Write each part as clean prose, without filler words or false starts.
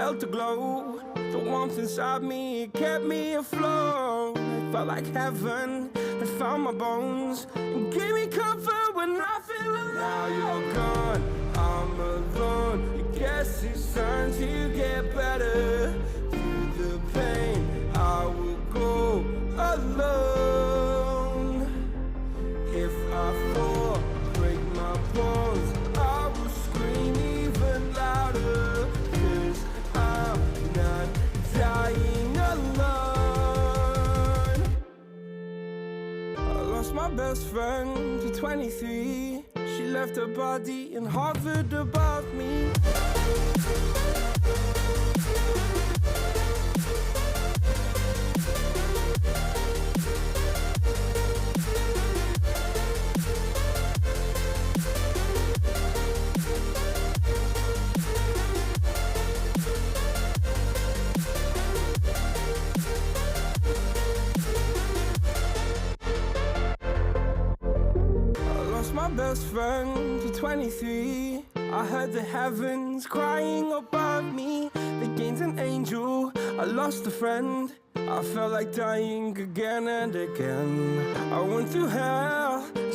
felt the glow. The warmth inside me, it kept me afloat. It felt like heaven had found my bones and gave me comfort when I feel alone. Now you're gone, I'm alone. I guess it's time to get better. Through the pain, I will go alone. If I fall, break my bones, I will scream even louder. 'Cause I'm not dying alone. I lost my best friend to 23. She left her body and hovered above me. My best friend to 23. I heard the heavens crying above me. They gained an angel, I lost a friend. I felt like dying again and again. I went through hell,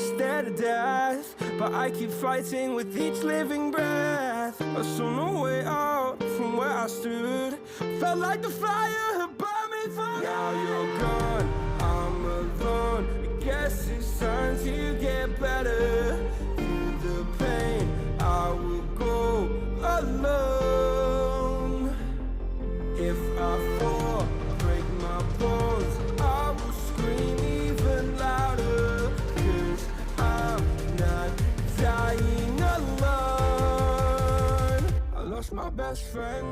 stared at death, but I keep fighting with each living breath. I saw no way out from where I stood. Felt like the fire had burned me for good. Now you're gone, I'm alone. I guess it's time to get better. Through the pain, I will go alone. If I fall, break my bones, I will scream even louder. 'Cause I'm not dying alone. I lost my best friend.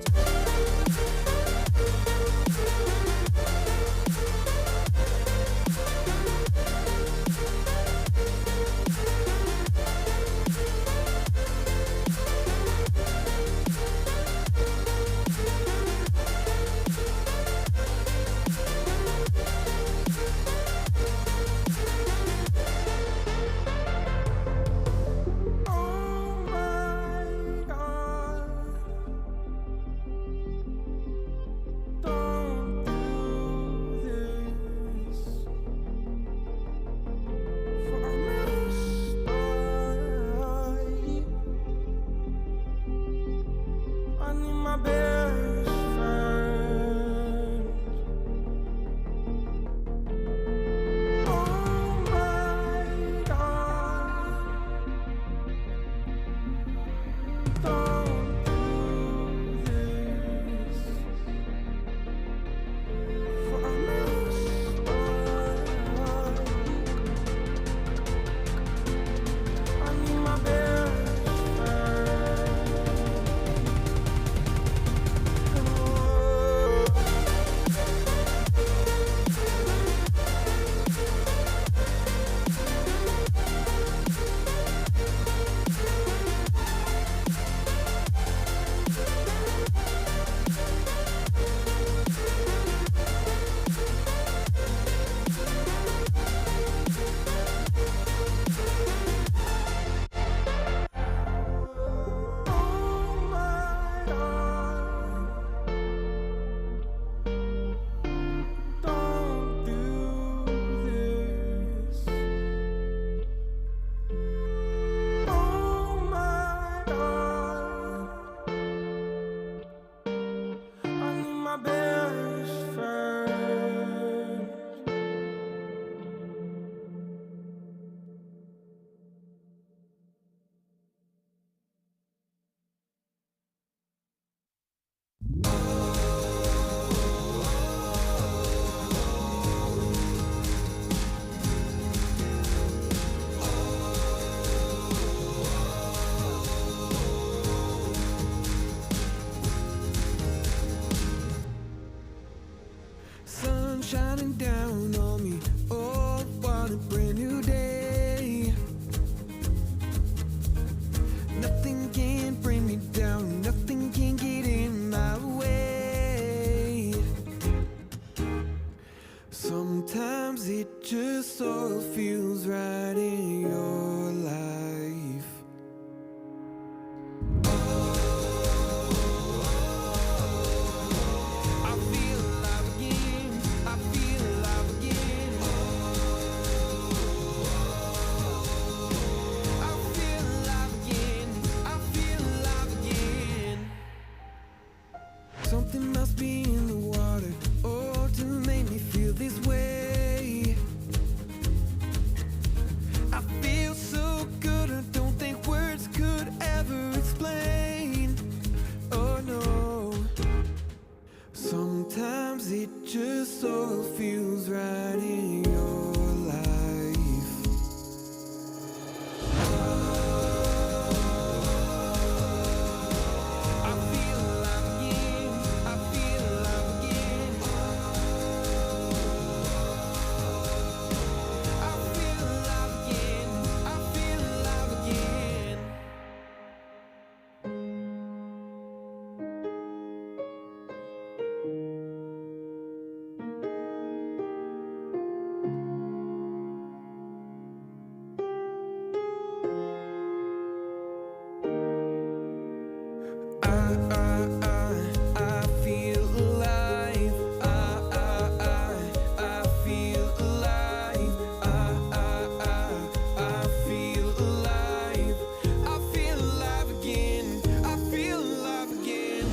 Shining down on me, oh, what a brand new day. Nothing can bring me down, nothing can get in my way. Sometimes it just all feels right in your life. Oh, Something must be in the water, oh, to make me feel this way. I feel so good, I don't think words could ever explain. Oh no. Sometimes it just all feels right in your life. I feel alive again. I feel alive again. I feel alive again. I feel alive again. I feel alive. I feel alive. I feel alive. I feel alive again. I feel alive again.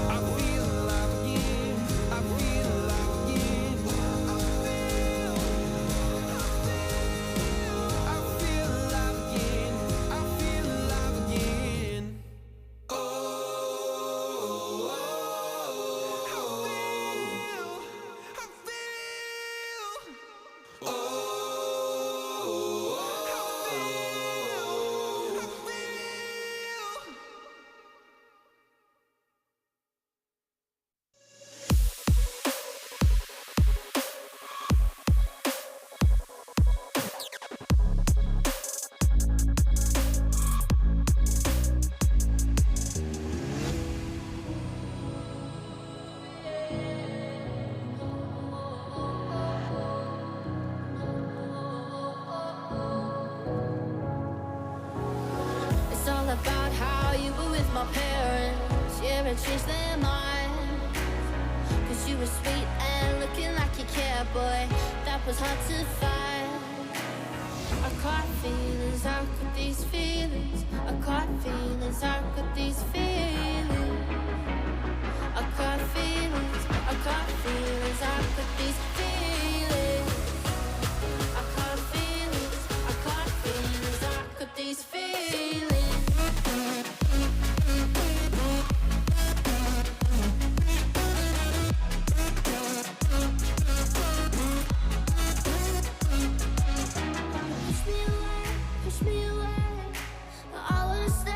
I feel alive again. I feel alive again. I feel alive again. I feel alive again. Oh, I feel. It's all about how you were with my parents. Yeah, it changed their mind. Cause you were sweet and looking like you care, boy. That was hard to find. I caught feelings, I got these feelings. I caught feelings, I got these feelings. I caught feelings, I caught feelings, I got these feelings. I caught feelings, I caught feelings, I got these feelings. Push me away. I wanna stay,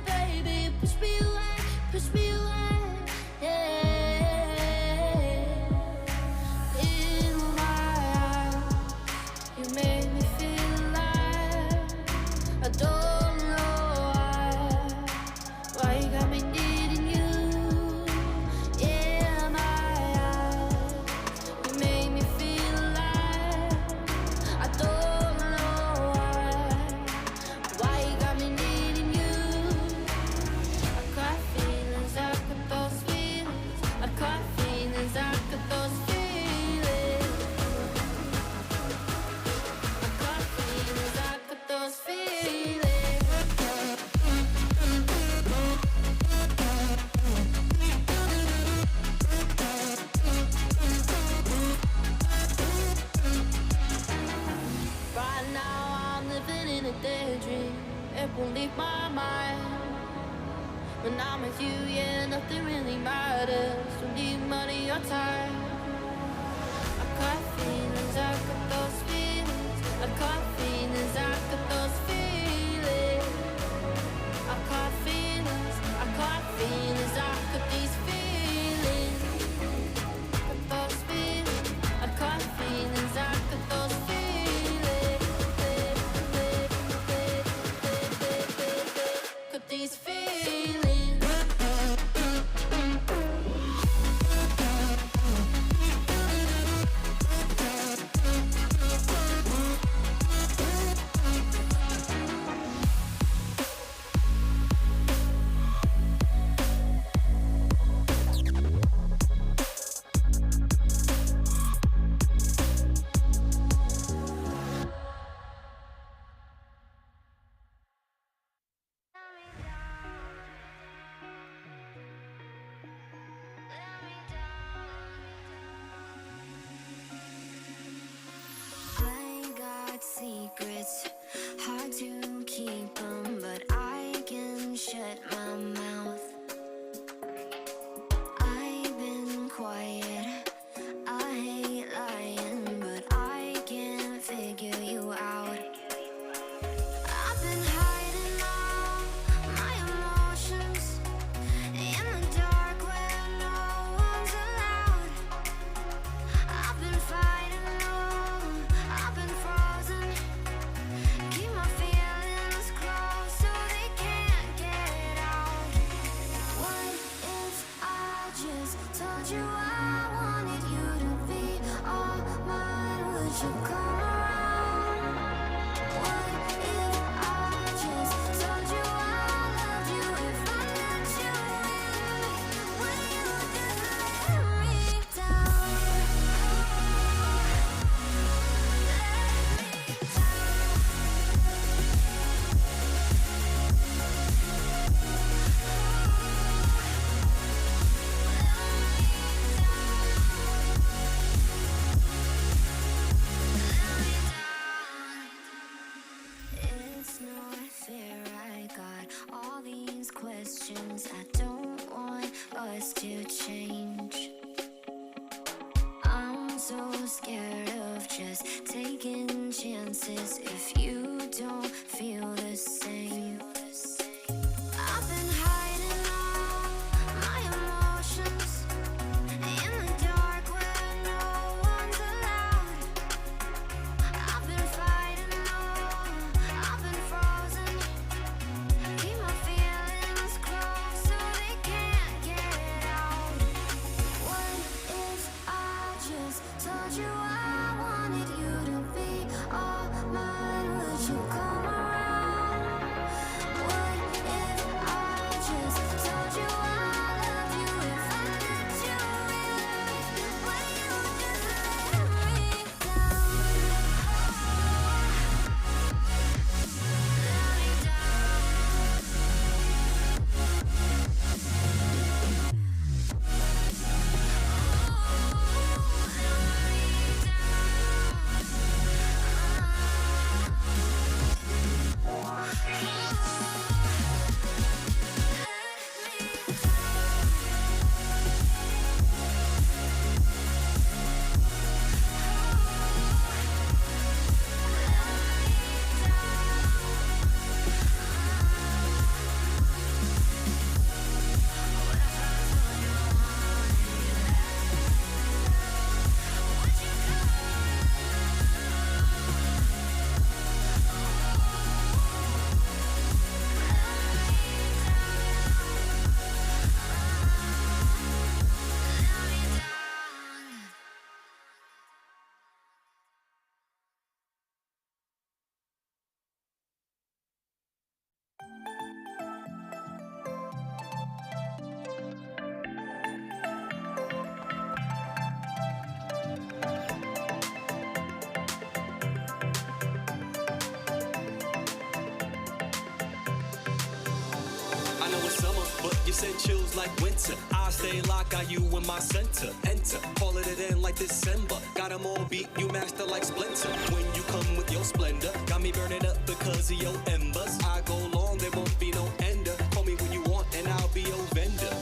baby. Push me away, yeah. In my eyes, you made me feel alive. I don't know why you got me needing you. Yeah, my eyes, you made me feel alive. I don't know why you got me needing you. I caught feelings, I got those feelings. I caught feelings, I got those feelings. I caught feelings, I got those feelings. Right now I'm living in a daydream. It won't leave my mind. When I'm with you, yeah, nothing really matters. Don't need money or time. I caught feelings, I got those feelings. I caught feelings, I got those feelings. I caught feelings, I caught feelings, I got these feelings. Got those feelings, I caught feelings, I got those feelings. Got these feelings. would you come around? What if I just told you I loved you? If I let you in, would you just let me down? It's not fair, I got all these questions. I don't want us to change. I'm so scared of just taking chances if you don't feel the same. I've been hiding all my emotions in the dark where no one's allowed. I've been fighting all, I've been frozen. Keep my feelings close so they can't get out. What if I just told you I wanted you to be all mine? Would you come around? What if I just told you I love you? If I let you in, would you just let me down? Let me I know it's summer, but you said chills like winter. I stay locked, got you in my center. Enter, call it in like December. Got 'em all beat, you master like Splinter. When you come with your splendor, got me burning up because of your embers. I go long, there won't be no ender. Call me when you want and I'll be your vendor.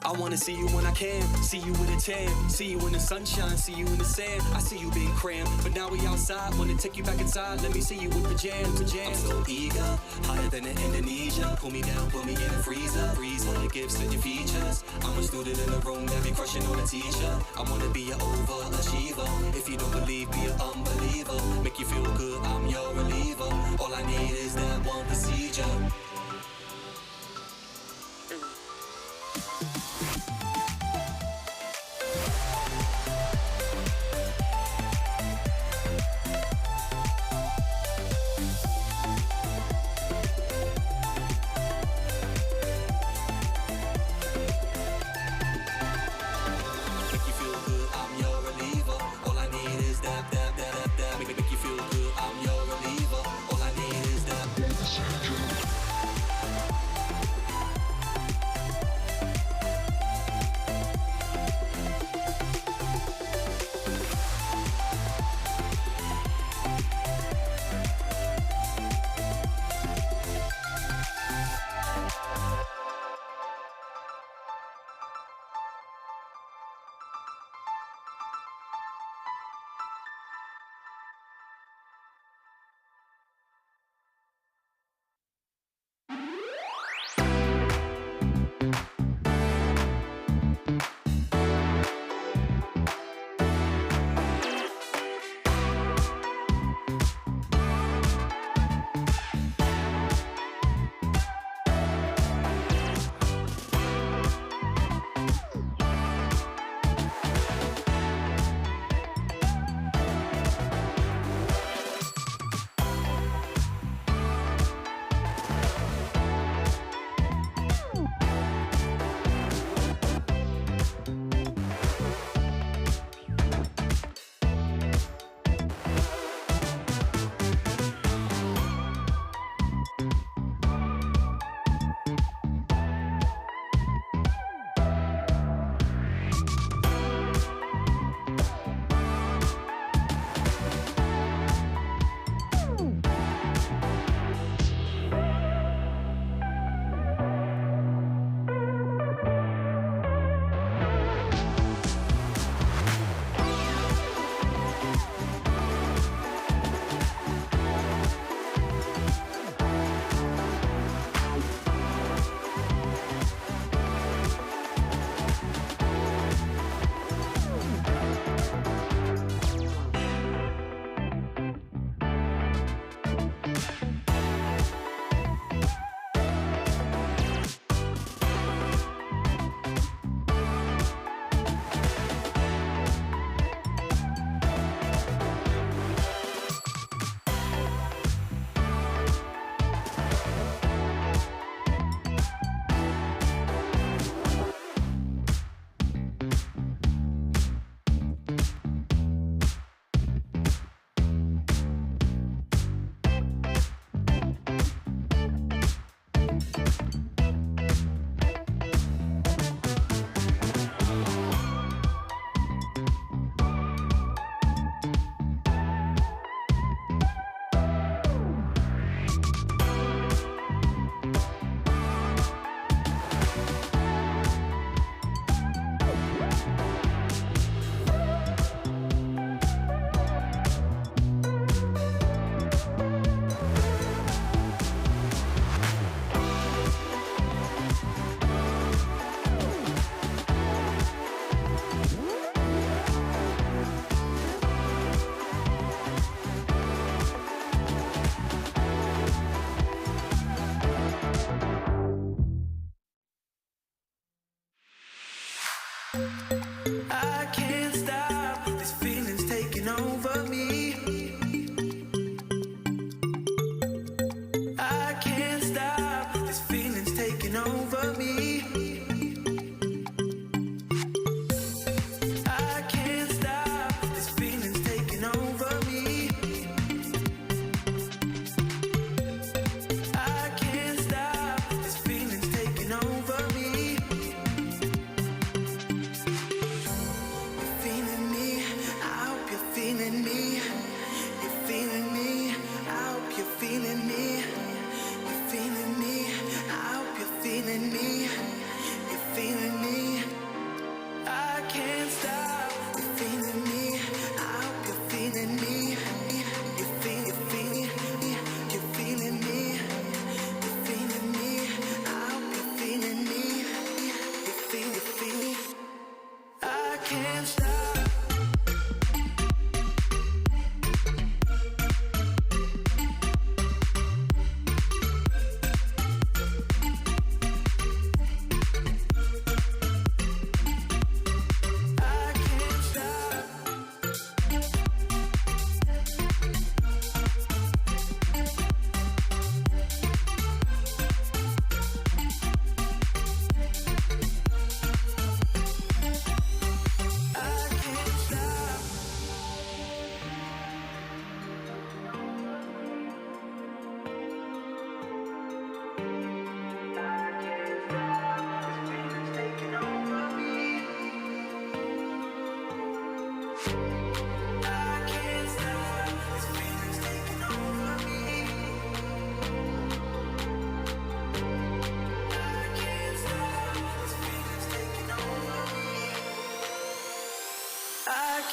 I wanna see you when I can, see you in the tan, see you in the sunshine, see you in the sand. I see you being crammed, but now we outside. Wanna take you back inside, let me see you with pajamas. I'm so eager, higher than in Indonesia. Pull me down, put me in a freezer. Freeze all the gifts and your features. I'm a student in the room that be crushing on a teacher. I wanna be an overachiever. If you don't believe me, an unbeliever. Make you feel good, I'm your reliever. All I need is that one procedure. Make you feel good, I'm your reliever. All I need is that, make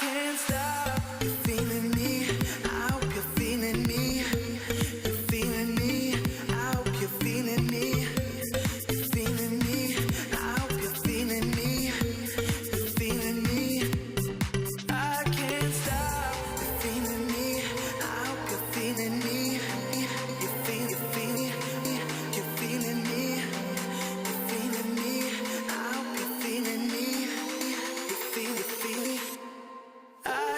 can't stop. You're feeling me, I hope you're feeling me. You're feeling me, I hope you're feeling me. You're feeling me, I hope you're feeling me. You're feeling me, I can't stop. You're feeling me, I hope you're feeling me. You're feeling me. You're feeling me, I hope you're feeling me. You're feeling me. I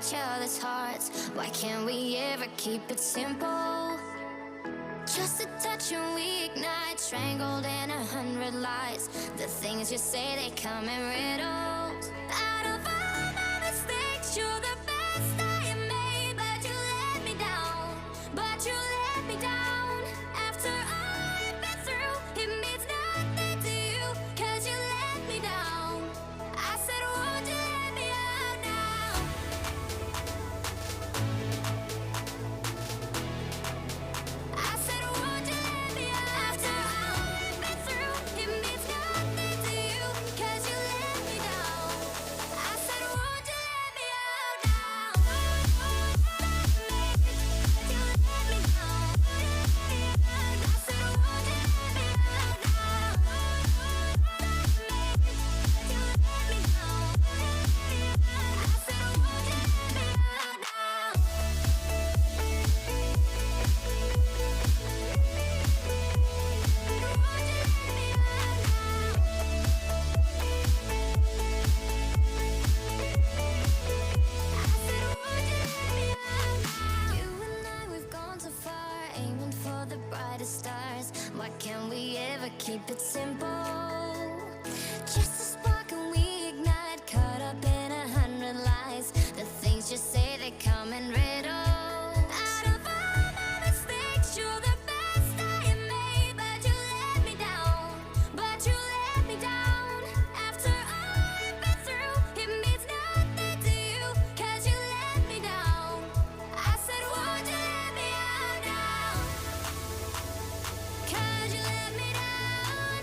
each other's hearts. Why can't we ever keep it simple? Just a touch and we ignite, strangled in 100 lies. The things you say, they come in riddles. Out of all my mistakes, you're the best I have made. But you let me down, but you let me down. After all I've been through, it means nothing to you, 'cause you let me down. I said, won't you let me out now? I said, won't you let me out? After all I've been through, it means nothing to you, 'cause you let me down. I said, won't you let me out now? You let me down. I said, won't you let me out now? You let me down. I said, won't you let me out now? You and I, we've gone too far, aiming for the brightest stars. Why can't we ever keep it simple? Just a spark and we ignite, caught up in 100 lies. The things you say, they come in riddles. Out of all my mistakes, you're the best I have made. But you let me down, but you let me down. After all I've been through, it means nothing to you, 'cause you let me down. I said, won't you let me out now? 'Cause you let me down.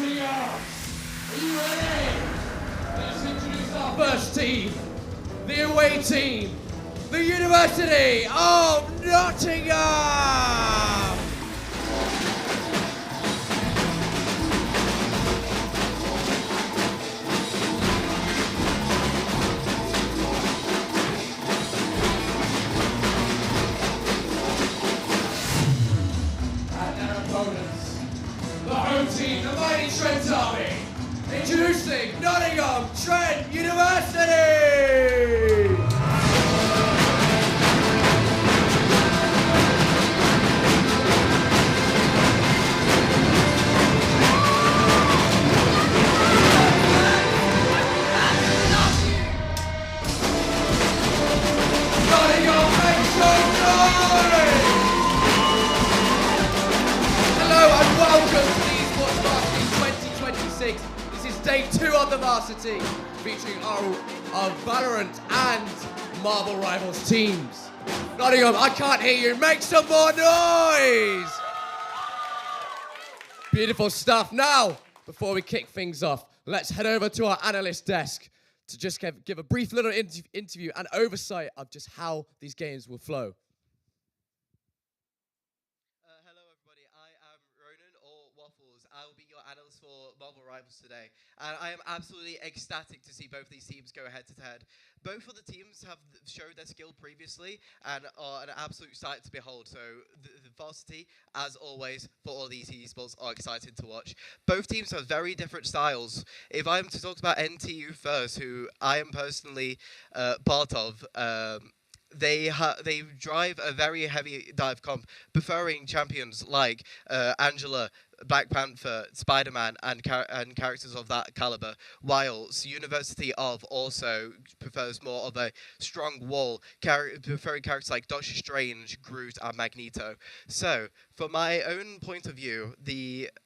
Nottingham! Are you ready? Let's introduce our first team, the away team, the University of Nottingham! And their opponents, the home team, the mighty Trent Army, introducing Nottingham Trent University! Nottingham, make some noise! Hello and welcome to the ESPORTS VARSITY 2026. This is day 2 of the Varsity, featuring our Valorant and Marvel Rivals teams. Nottingham, I can't hear you. Make some more noise! Beautiful stuff. Now, before we kick things off, let's head over to our analyst desk to just give a brief little interview and oversight of just how these games will flow. Hello everybody, I am Ronan, or Waffles. I will be your analyst for Marvel Rivals today. And I am absolutely ecstatic to see both these teams go head to head. Both of the teams have showed their skill previously and are an absolute sight to behold. So the Varsity, as always, for all these esports, are excited to watch. Both teams have very different styles. If I'm to talk about NTU first, who I am personally part of, they drive a very heavy dive comp, preferring champions like Angela, Black Panther, Spider-Man, and characters of that caliber, whilst University of also prefers more of a strong wall, preferring characters like Doctor Strange, Groot, and Magneto. So, from my own point of view,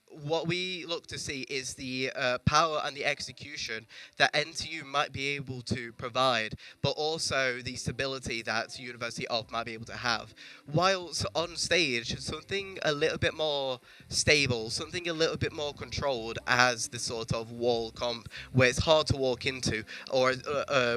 what we look to see is the power and the execution that NTU might be able to provide, but also the stability that University of might be able to have. Whilst on stage, something a little bit more stable, something a little bit more controlled as the sort of wall comp where it's hard to walk into, or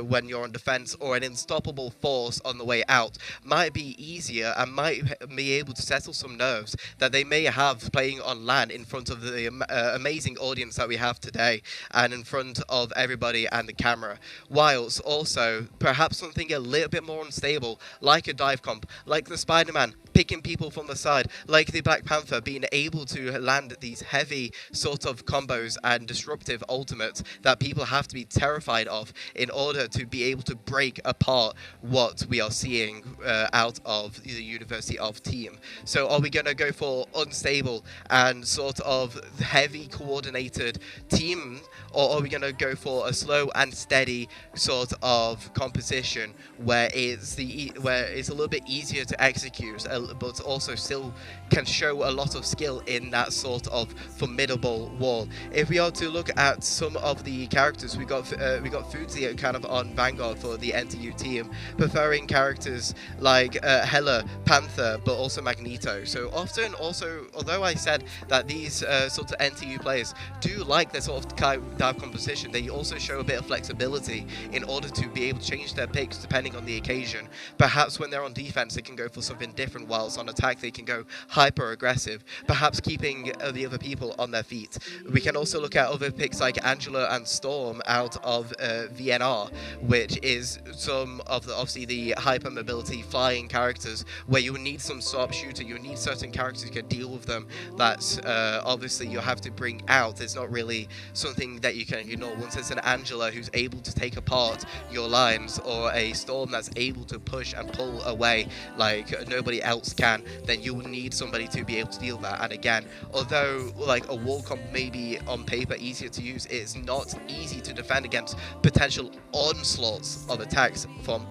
when you're on defense, or an unstoppable force on the way out, might be easier and might be able to settle some nerves that they may have playing on LAN in front of the amazing audience that we have today and in front of everybody and the camera, whilst also perhaps something a little bit more unstable like a dive comp, like the Spider-Man picking people from the side, like the Black Panther being able to land these heavy sort of combos and disruptive ultimates that people have to be terrified of in order to be able to break apart what we are seeing out of the University of team. So are we going to go for unstable and sort of heavy coordinated team, or are we going to go for a slow and steady sort of composition where it's a little bit easier to execute, but also still can show a lot of skill in that sort of formidable wall? If we are to look at some of the characters, we got Foodsie kind of on Vanguard for the NTU team, preferring characters like Hela, Panther, but also Magneto. So often also, although I said that these sort of NTU players do like their sort of dive composition, they also show a bit of flexibility in order to be able to change their picks depending on the occasion. Perhaps when they're on defense, they can go for something different, whilst on attack, they can go hyper aggressive, perhaps keeping the other people on their feet. We can also look at other picks like Angela and Storm out of VNR, which is some of obviously the hyper mobility flying characters where you need some sharpshooter, you need certain characters who can deal with them. That's obviously you have to bring out. It's not really something that you can ignore. Once it's an Angela who's able to take apart your lines, or a Storm that's able to push and pull away like nobody else can, then you will need somebody to be able to deal with that. And again, although like a wall comp may be on paper easier to use, it's not easy to defend against potential onslaughts of attacks from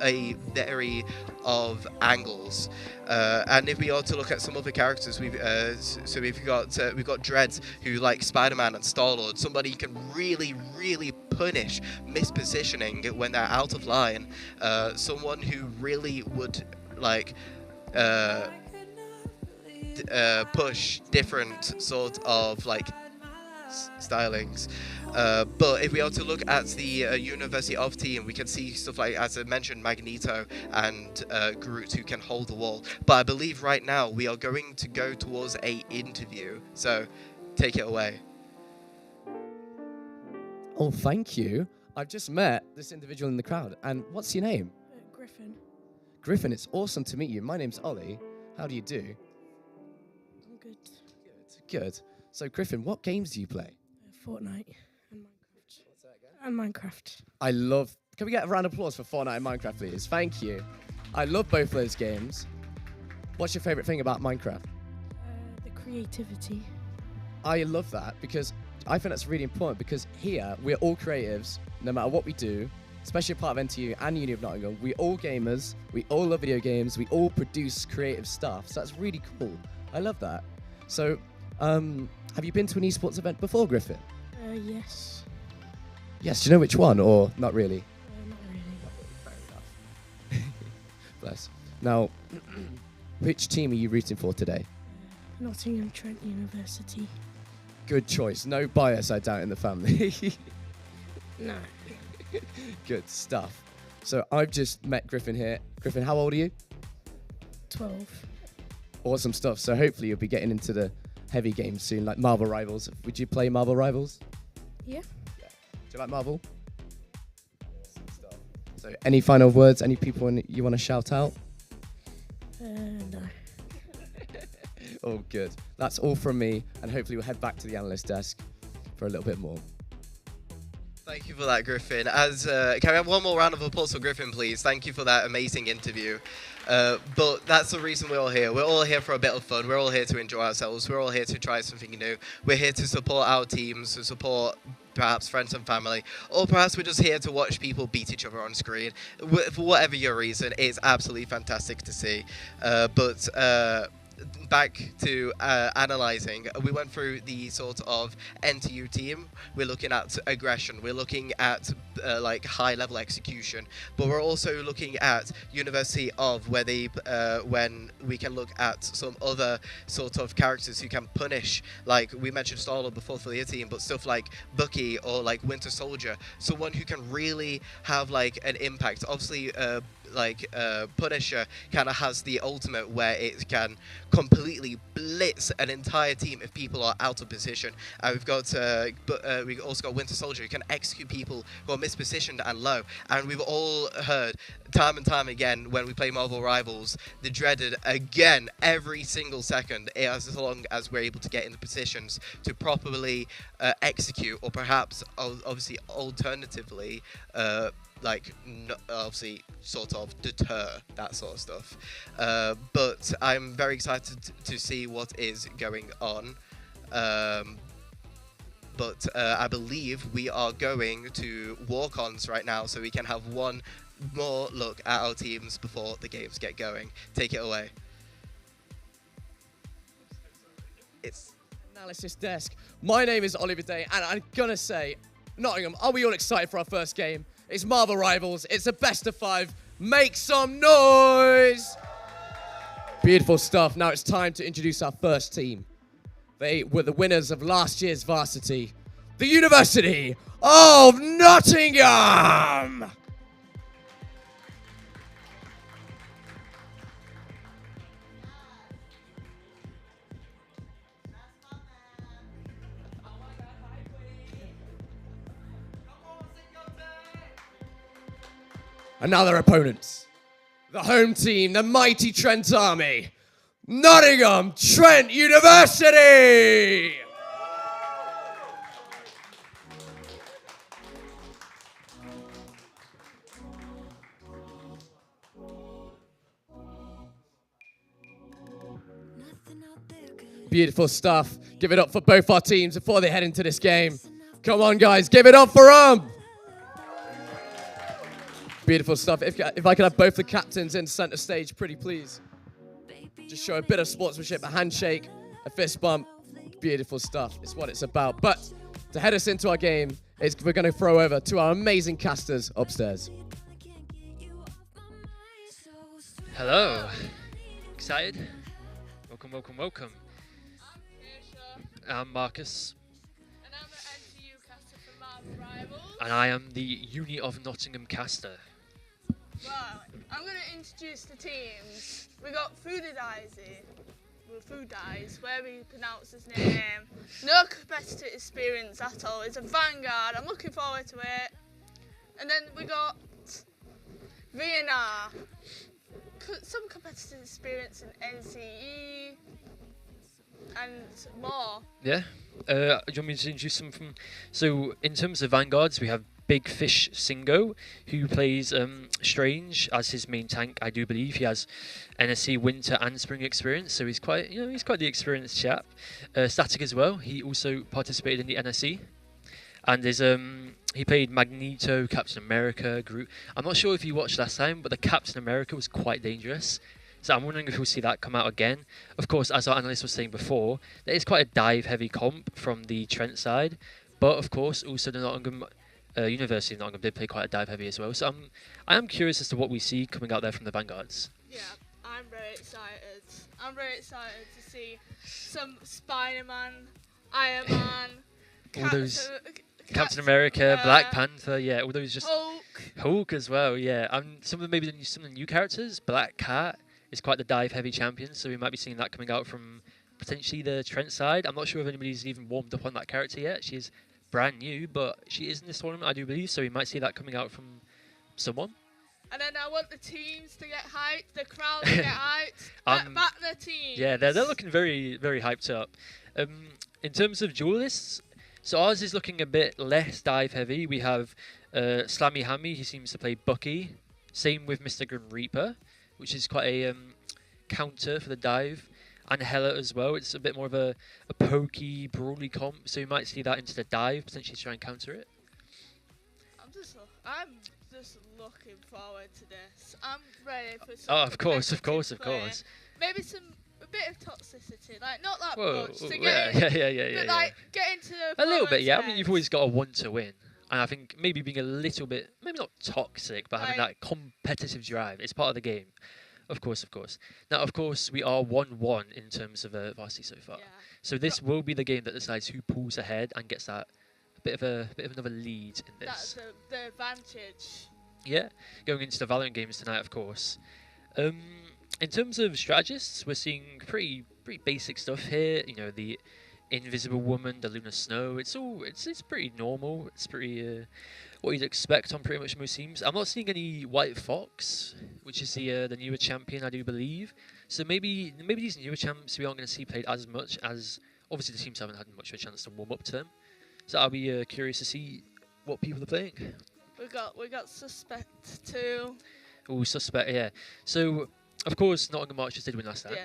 a very of angles. And if we are to look at some other characters, we've got Dreads, who like Spider-Man and Star-Lord, somebody who can really punish mispositioning when they're out of line, someone who really would like push different sort of like stylings. But if we are to look at the University of team, we can see stuff like, as I mentioned, Magneto and Groot, who can hold the wall. But I believe right now we are going to go towards a interview. So take it away. Oh, thank you. I've just met this individual in the crowd. And what's your name? Griffin. Griffin, it's awesome to meet you. My name's Ollie. How do you do? I'm good. Good. So, Griffin, what games do you play? Fortnite and Minecraft. What's that again? And Minecraft. I love... Can we get a round of applause for Fortnite and Minecraft, please? Thank you. I love both those games. What's your favourite thing about Minecraft? The creativity. I love that because I think that's really important because here we're all creatives, no matter what we do, especially part of NTU and Uni of Nottingham. We're all gamers, we all love video games, we all produce creative stuff. So that's really cool. I love that. So, have you been to an esports event before, Griffin? Yes. Yes, do you know which one or not really? Not really. Fair enough. Bless. Now, which team are you rooting for today? Nottingham Trent University. Good choice. No bias, I doubt, in the family. No. Good stuff. So I've just met Griffin here. Griffin, how old are you? 12. Awesome stuff. So hopefully you'll be getting into the heavy games soon, like Marvel Rivals. Would you play Marvel Rivals? Yeah. Do you like Marvel? Awesome stuff. So any final words, any people you want to shout out? No. Oh, good. That's all from me, and hopefully we'll head back to the analyst desk for a little bit more. Thank you for that, Griffin. Can we have one more round of applause for Griffin, please? Thank you for that amazing interview. But that's the reason we're all here. We're all here for a bit of fun. We're all here to enjoy ourselves. We're all here to try something new. We're here to support our teams, to support perhaps friends and family, or perhaps we're just here to watch people beat each other on screen. For whatever your reason, it's absolutely fantastic to see. Back to analysing, we went through the sort of NTU team. We're looking at aggression, we're looking at like high level execution, but we're also looking at University of, where they when we can look at some other sort of characters who can punish, like we mentioned Starlord before for their team, but stuff like Bucky or like Winter Soldier, someone who can really have like an impact. Obviously Punisher kind of has the ultimate where it can completely blitz an entire team if people are out of position. We've also got Winter Soldier who can execute people who are mispositioned and low. And we've all heard time and time again when we play Marvel Rivals, the dreaded again every single second, as long as we're able to get into positions to properly execute, or perhaps obviously alternatively obviously sort of deter that sort of stuff. But I'm very excited to see what is going on. But I believe we are going to walk-ons right now, so we can have one more look at our teams before the games get going. Take it away. It's Analysis desk. My name is Oliver Day, and I'm gonna say, Nottingham, are we all excited for our first game? It's Marvel Rivals. It's a best of 5. Make some noise! Beautiful stuff. Now it's time to introduce our first team. They were the winners of last year's varsity, the University of Nottingham! And now their opponents, the home team, the mighty Trent Army, Nottingham Trent University! Beautiful stuff. Give it up for both our teams before they head into this game. Come on, guys, give it up for them! Beautiful stuff. If I could have both the captains in center stage, pretty please. Just show a bit of sportsmanship, a handshake, a fist bump. Beautiful stuff. It's what it's about. But to head us into our game, we're going to throw over to our amazing casters upstairs. Hello. Excited? Welcome, welcome, welcome. I'm Marcus. And I'm And I am the Uni of Nottingham caster. Well, I'm going to introduce the teams. We got Foodadize, where we pronounce his name. No competitive experience at all. It's a Vanguard. I'm looking forward to it. And then we got Vienna. Some competitive experience in NCE and more. Yeah. Do you want me to introduce some from? So in terms of Vanguards, we have Big Fish Singo, who plays Strange as his main tank. I do believe he has NSC winter and spring experience, so he's quite the experienced chap. Static as well. He also participated in the NSC, and he played Magneto, Captain America, Groot. I'm not sure if you watched last time, but the Captain America was quite dangerous. So I'm wondering if we'll see that come out again. Of course, as our analyst was saying before, there is quite a dive-heavy comp from the Trent side, but of course, also the Nottingham University of Nottingham did play quite a dive-heavy as well. So I am curious as to what we see coming out there from the Vanguards. Yeah, I'm very excited. I'm very excited to see some Spider-Man, Iron Man, all those Captain America, Black Panther, yeah, all those just Hulk as well, yeah. Some of the new characters. Black Cat is quite the dive-heavy champion, so we might be seeing that coming out from potentially the Trent side. I'm not sure if anybody's even warmed up on that character yet. She's brand new, but she is in this tournament, I do believe, so we might see that coming out from someone. And then I want the teams to get hyped, the crowd to get hyped. Back the teams. Yeah, they're looking very, very hyped up. In terms of duelists, so ours is looking a bit less dive-heavy. We have Slammy Hammy, he seems to play Bucky. Same with Mr. Grim Reaper, which is quite a counter for the dive. And Hella as well. It's a bit more of a pokey, brawly comp, so you might see that into the dive, potentially try and counter it. I'm just looking forward to this. I'm ready for some. Oh, of course. Maybe a bit of toxicity, like not that Whoa, much to yeah, get in, yeah. like get into the a little bit, yeah. I mean, heads. you've always got to want to win, and I think maybe being a little bit, maybe not toxic, but having that competitive drive. It's part of the game. Of course. Now, of course, we are 1-1 in terms of varsity so far. Yeah. So this will be the game that decides who pulls ahead and gets that bit of another lead in this. That's the advantage. Yeah, going into the Valorant games tonight, of course. In terms of strategists, we're seeing pretty basic stuff here. You know, the Invisible Woman, the Lunar Snow. It's pretty normal. It's pretty what you'd expect on pretty much most teams. I'm not seeing any White Fox, which is the newer champion, I do believe. So maybe these newer champs we aren't going to see played as much, as obviously the teams haven't had much of a chance to warm up to them. So I'll be curious to see what people are playing. We got Suspect too. Oh, Suspect, yeah. So of course Nottingham Archers did win last time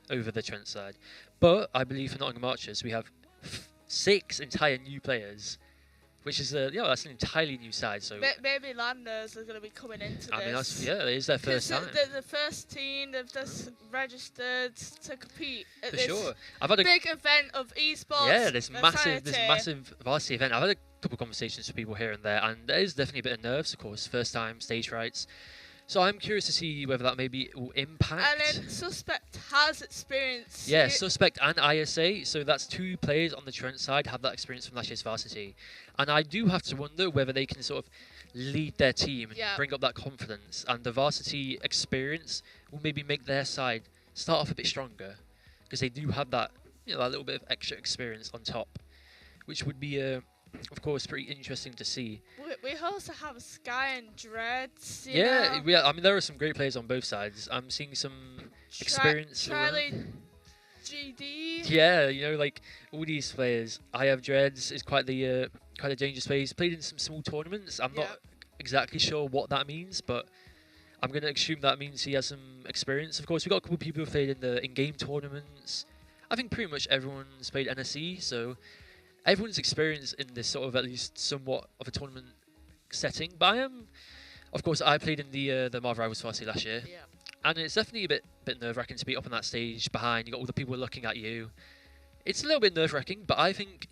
over the Trent side, but I believe for Nottingham Archers we have 6 entire new players. Which is that's an entirely new side. So maybe Landers are going to be coming into this. I mean, it is their first time. The first team they've just registered to compete at For this sure. I've had a big event of esports. Yeah, this massive varsity event. I've had a couple of conversations with people here and there, and there is definitely a bit of nerves, of course. First time stage frights. So I'm curious to see whether that maybe will impact. And then Suspect has experience. Yeah, Suspect and ISA. So that's 2 players on the Trent side have that experience from last year's varsity. And I do have to wonder whether they can sort of lead their team and bring up that confidence. And the varsity experience will maybe make their side start off a bit stronger. Because they do have that, that little bit of extra experience on top. Which would be, of course, pretty interesting to see. We also have Sky and Dreads. I mean, there are some great players on both sides. I'm seeing some experience. Charlie GD. Yeah, like all these players. I have Dreads is quite the dangerous player. He's played in some small tournaments. I'm not exactly sure what that means, but I'm going to assume that means he has some experience. Of course, we've got a couple of people who played in the in-game tournaments. I think pretty much everyone's played NSE, so everyone's experienced in this sort of at least somewhat of a tournament setting. But of course, I played in the Marvel Rivals Varsity last year, and it's definitely a bit nerve-wracking to be up on that stage behind. You got all the people looking at you. It's a little bit nerve-wracking, but I think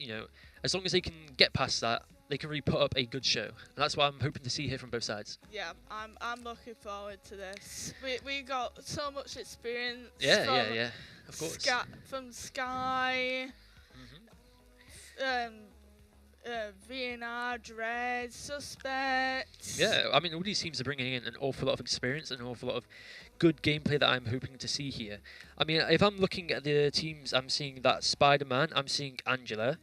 as long as they can get past that, they can really put up a good show, and that's what I'm hoping to see here from both sides. Yeah, I'm looking forward to this. We got so much experience. Yeah, of course. From Sky. VNR, Dread, Suspects. Yeah, I mean, all these teams are bringing in an awful lot of experience and an awful lot of good gameplay that I'm hoping to see here. I mean, if I'm looking at the teams, I'm seeing that Spider-Man, I'm seeing Angela,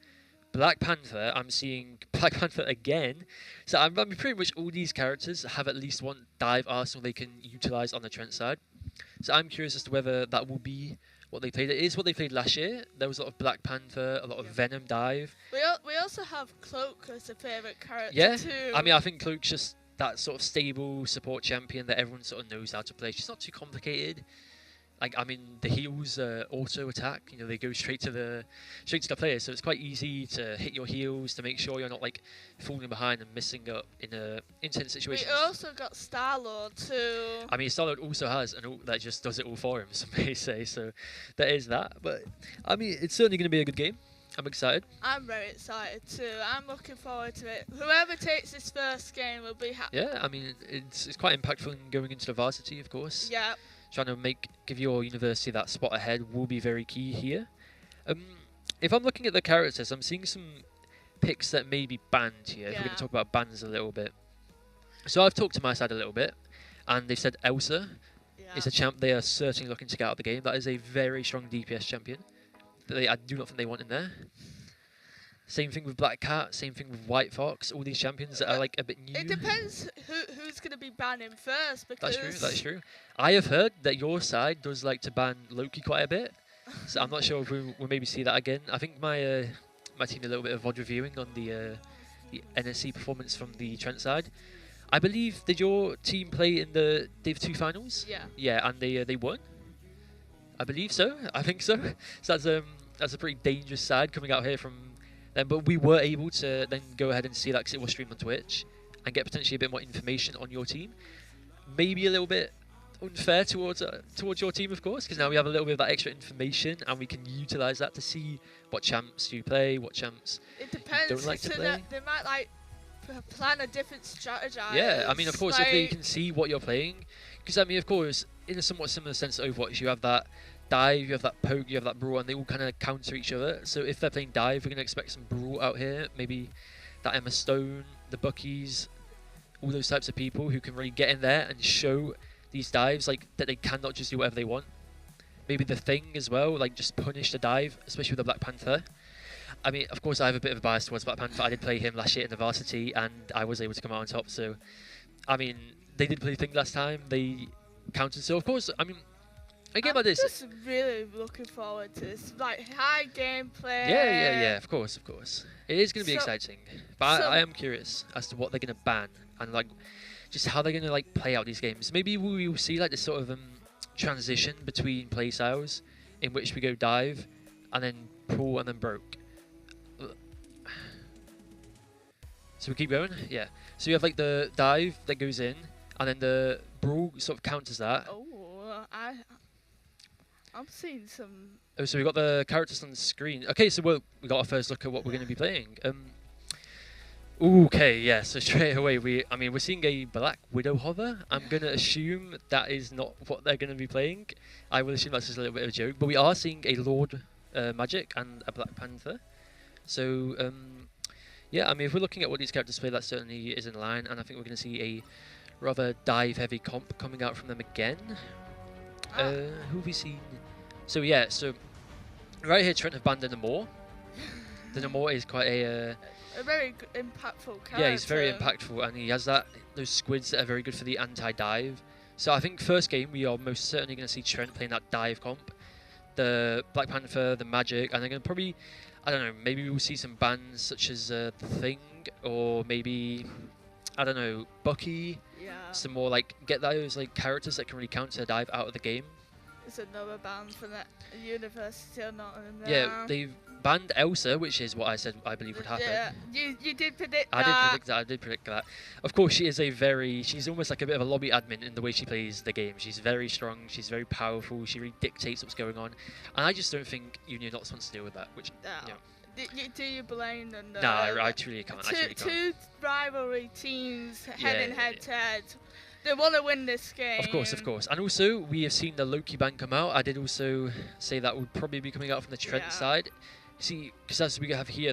Black Panther, I'm seeing Black Panther again. So I mean, pretty much all these characters have at least one dive arsenal they can utilize on the Trent side. So I'm curious as to whether that will be what they played. It is what they played last year. There was a lot of Black Panther, a lot of Venom dive. We also have Cloak as a favourite character Yeah, too. I mean, I think Cloak's just that sort of stable support champion that everyone sort of knows how to play. She's not too complicated. Like, I mean, the heals auto attack. You know, they go straight to the player, so it's quite easy to hit your heals to make sure you're not like falling behind and missing up in a intense situation. We also got Star-Lord too. I mean, Star-Lord also has an ult that just does it all for him, some may say. So there is that. But I mean, it's certainly going to be a good game. I'm excited. I'm very excited too. I'm looking forward to it. Whoever takes this first game will be happy. Yeah, I mean, it's quite impactful in going into the varsity, of course. Yeah. Trying to give your university that spot ahead will be very key here. If I'm looking at the characters, I'm seeing some picks that may be banned here. If we're going to talk about bans a little bit. So I've talked to my side a little bit, and they've said Elsa is a champ they are certainly looking to get out of the game. That is a very strong DPS champion that I do not think they want in there. Same thing with Black Cat, same thing with White Fox, all these champions that are like a bit new. It depends who's going to be banning first, because... That's true. I have heard that your side does like to ban Loki quite a bit, so I'm not sure if we'll maybe see that again. I think my my team did a little bit of VOD reviewing on the NSC performance from the Trent side. I believe, did your team play in the Div 2 finals? Yeah. Yeah, and they won? I believe so. I think so. So that's a pretty dangerous side coming out here from them. But we were able to then go ahead and see that because it was streamed on Twitch and get potentially a bit more information on your team. Maybe a little bit unfair towards your team, of course, because now we have a little bit of that extra information and we can utilize that to see what champs you play, what champs it depends. you don't like to play. They might like plan a different strategy. Yeah, I mean, of course, if they can see what you're playing, because I mean, of course, in a somewhat similar sense to Overwatch, you have that dive, you have that poke, you have that brawl, and they all kind of counter each other. So if they're playing dive, we're going to expect some brawl out here. Maybe that Emma Stone, the Buckies, all those types of people who can really get in there and show these dives like that they cannot just do whatever they want. Maybe the Thing as well, like just punish the dive, especially with the Black Panther. I mean, of course, I have a bit of a bias towards Black Panther. I did play him last year in the varsity, and I was able to come out on top. So, I mean, they did play Thing last time. They counted. So, of course, I mean, a game like this. I'm just really looking forward to this. Like, high gameplay. Yeah. Of course. It is going to be exciting. But I am curious as to what they're going to ban and, like, just how they're going to, like, play out these games. Maybe we will see, like, this sort of transition between play styles in which we go dive and then pull and then broke. So we keep going? Yeah. So you have like the dive that goes in, and then the brawl sort of counters that. Oh, I'm seeing some... Oh, so we got the characters on the screen. Okay, so we got our first look at what we're going to be playing. Okay, yeah, so straight away, we're seeing a Black Widow hover. I'm going to assume that is not what they're going to be playing. I will assume that's just a little bit of a joke. But we are seeing a Lord Magic and a Black Panther. So, yeah, I mean, if we're looking at what these characters play, that certainly is in line, and I think we're going to see a rather dive-heavy comp coming out from them again. Who have we seen? So, yeah, so right here, Trent have banned the Namor. The Namor is quite a very impactful character. Yeah, he's very impactful, and he has those squids that are very good for the anti-dive. So I think first game, we are most certainly going to see Trent playing that dive comp. The Black Panther, the Magic, and they're going to probably... I don't know, maybe we'll see some bans such as The Thing, or maybe, I don't know, Bucky. Yeah. Some more, like, get those, like, characters that can really counter dive out of the game. There's another ban from that university or not in there. Yeah, they've banned Elsa, which is what I said I believe would happen. Yeah, you did predict that. I did predict that. Of course, she's almost like a bit of a lobby admin in the way she plays the game. She's very strong, she's very powerful, she really dictates what's going on. And I just don't think Union Knots wants to deal with that, which, you know. Do you blame them? No, I truly can't. Two rivalry teams heading head to head. They want to win this game. Of course. And also, we have seen the Loki ban come out. I did also say that would probably be coming out from the Trent side. See, because as we have here,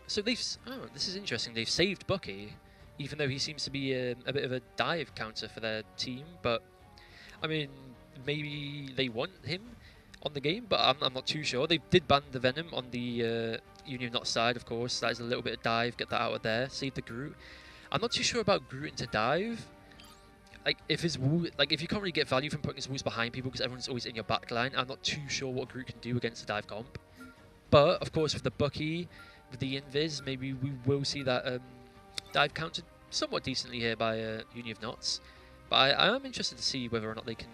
so this is interesting. They've saved Bucky, even though he seems to be a bit of a dive counter for their team. But I mean, maybe they want him on the game, but I'm not too sure. They did ban the Venom on the Union Not side, of course. That is a little bit of dive. Get that out of there. Save the Groot. I'm not too sure about Groot into dive. Like if his if you can't really get value from putting his walls behind people because everyone's always in your back line, I'm not too sure what Groot can do against the dive comp. But of course, with the Bucky, with the invis, maybe we will see that dive counted somewhat decently here by Union of Knots. But I am interested to see whether or not they can.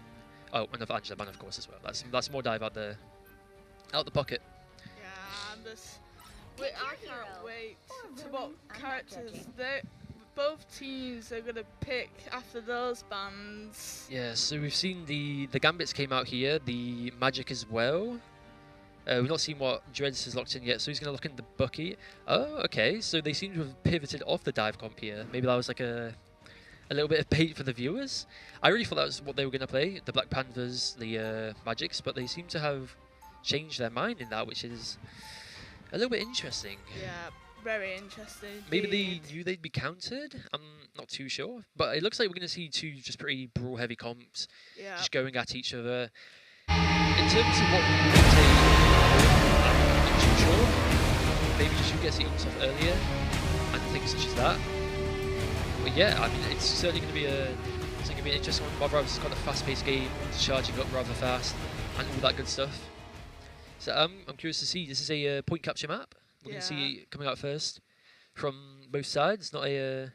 Oh, and of Angela Man, of course, as well. That's more dive out the pocket. Yeah, I can't wait to what characters both teams are gonna pick after those bans. Yeah, so we've seen the Gambits came out here, the Magic as well. We've not seen what Dreads has locked in yet, so he's going to look in the Bucky. Oh, okay, so they seem to have pivoted off the dive comp here. Maybe that was like a little bit of bait for the viewers. I really thought that was what they were going to play, the Black Panthers, the Magics, but they seem to have changed their mind in that, which is a little bit interesting. Yeah, very interesting. Maybe they knew they'd be countered. I'm not too sure, but it looks like we're going to see two just pretty brawl-heavy comps just going at each other. In terms of what we would take, I'm not too sure. Maybe you should get Seahawks off earlier and things such as that. But yeah, I mean, it's certainly going to be an interesting one. Marvel Rivals has got a fast-paced game, charging up rather fast, and all that good stuff. So I'm curious to see. This is a point capture map. We're going to see it coming out first from both sides. Not a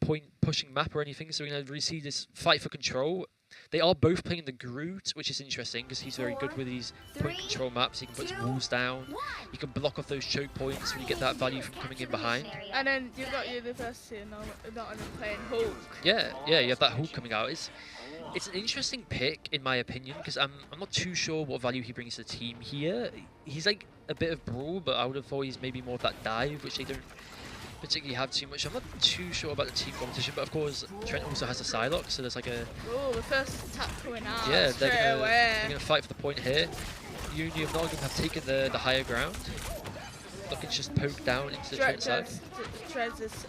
point pushing map or anything. So we're going to really see this fight for control. They are both playing the Groot, which is interesting because he's very good with these point control maps. He can put his walls down. You can block off those choke points when you get that value from coming in behind. And then you've got University not only playing Hulk. Yeah, you have that Hulk coming out. It's an interesting pick in my opinion because I'm not too sure what value he brings to the team here. He's like a bit of brawl, but I would have thought he's maybe more of that dive, which they don't particularly have too much. I'm not too sure about the team competition, but of course Trent also has a Psylocke, so there's like a... Oh, the first attack coming out. Yeah, they're gonna fight for the point here. Union of Nottingham have taken the higher ground. Looking to just poke down into the Trent side. Trez is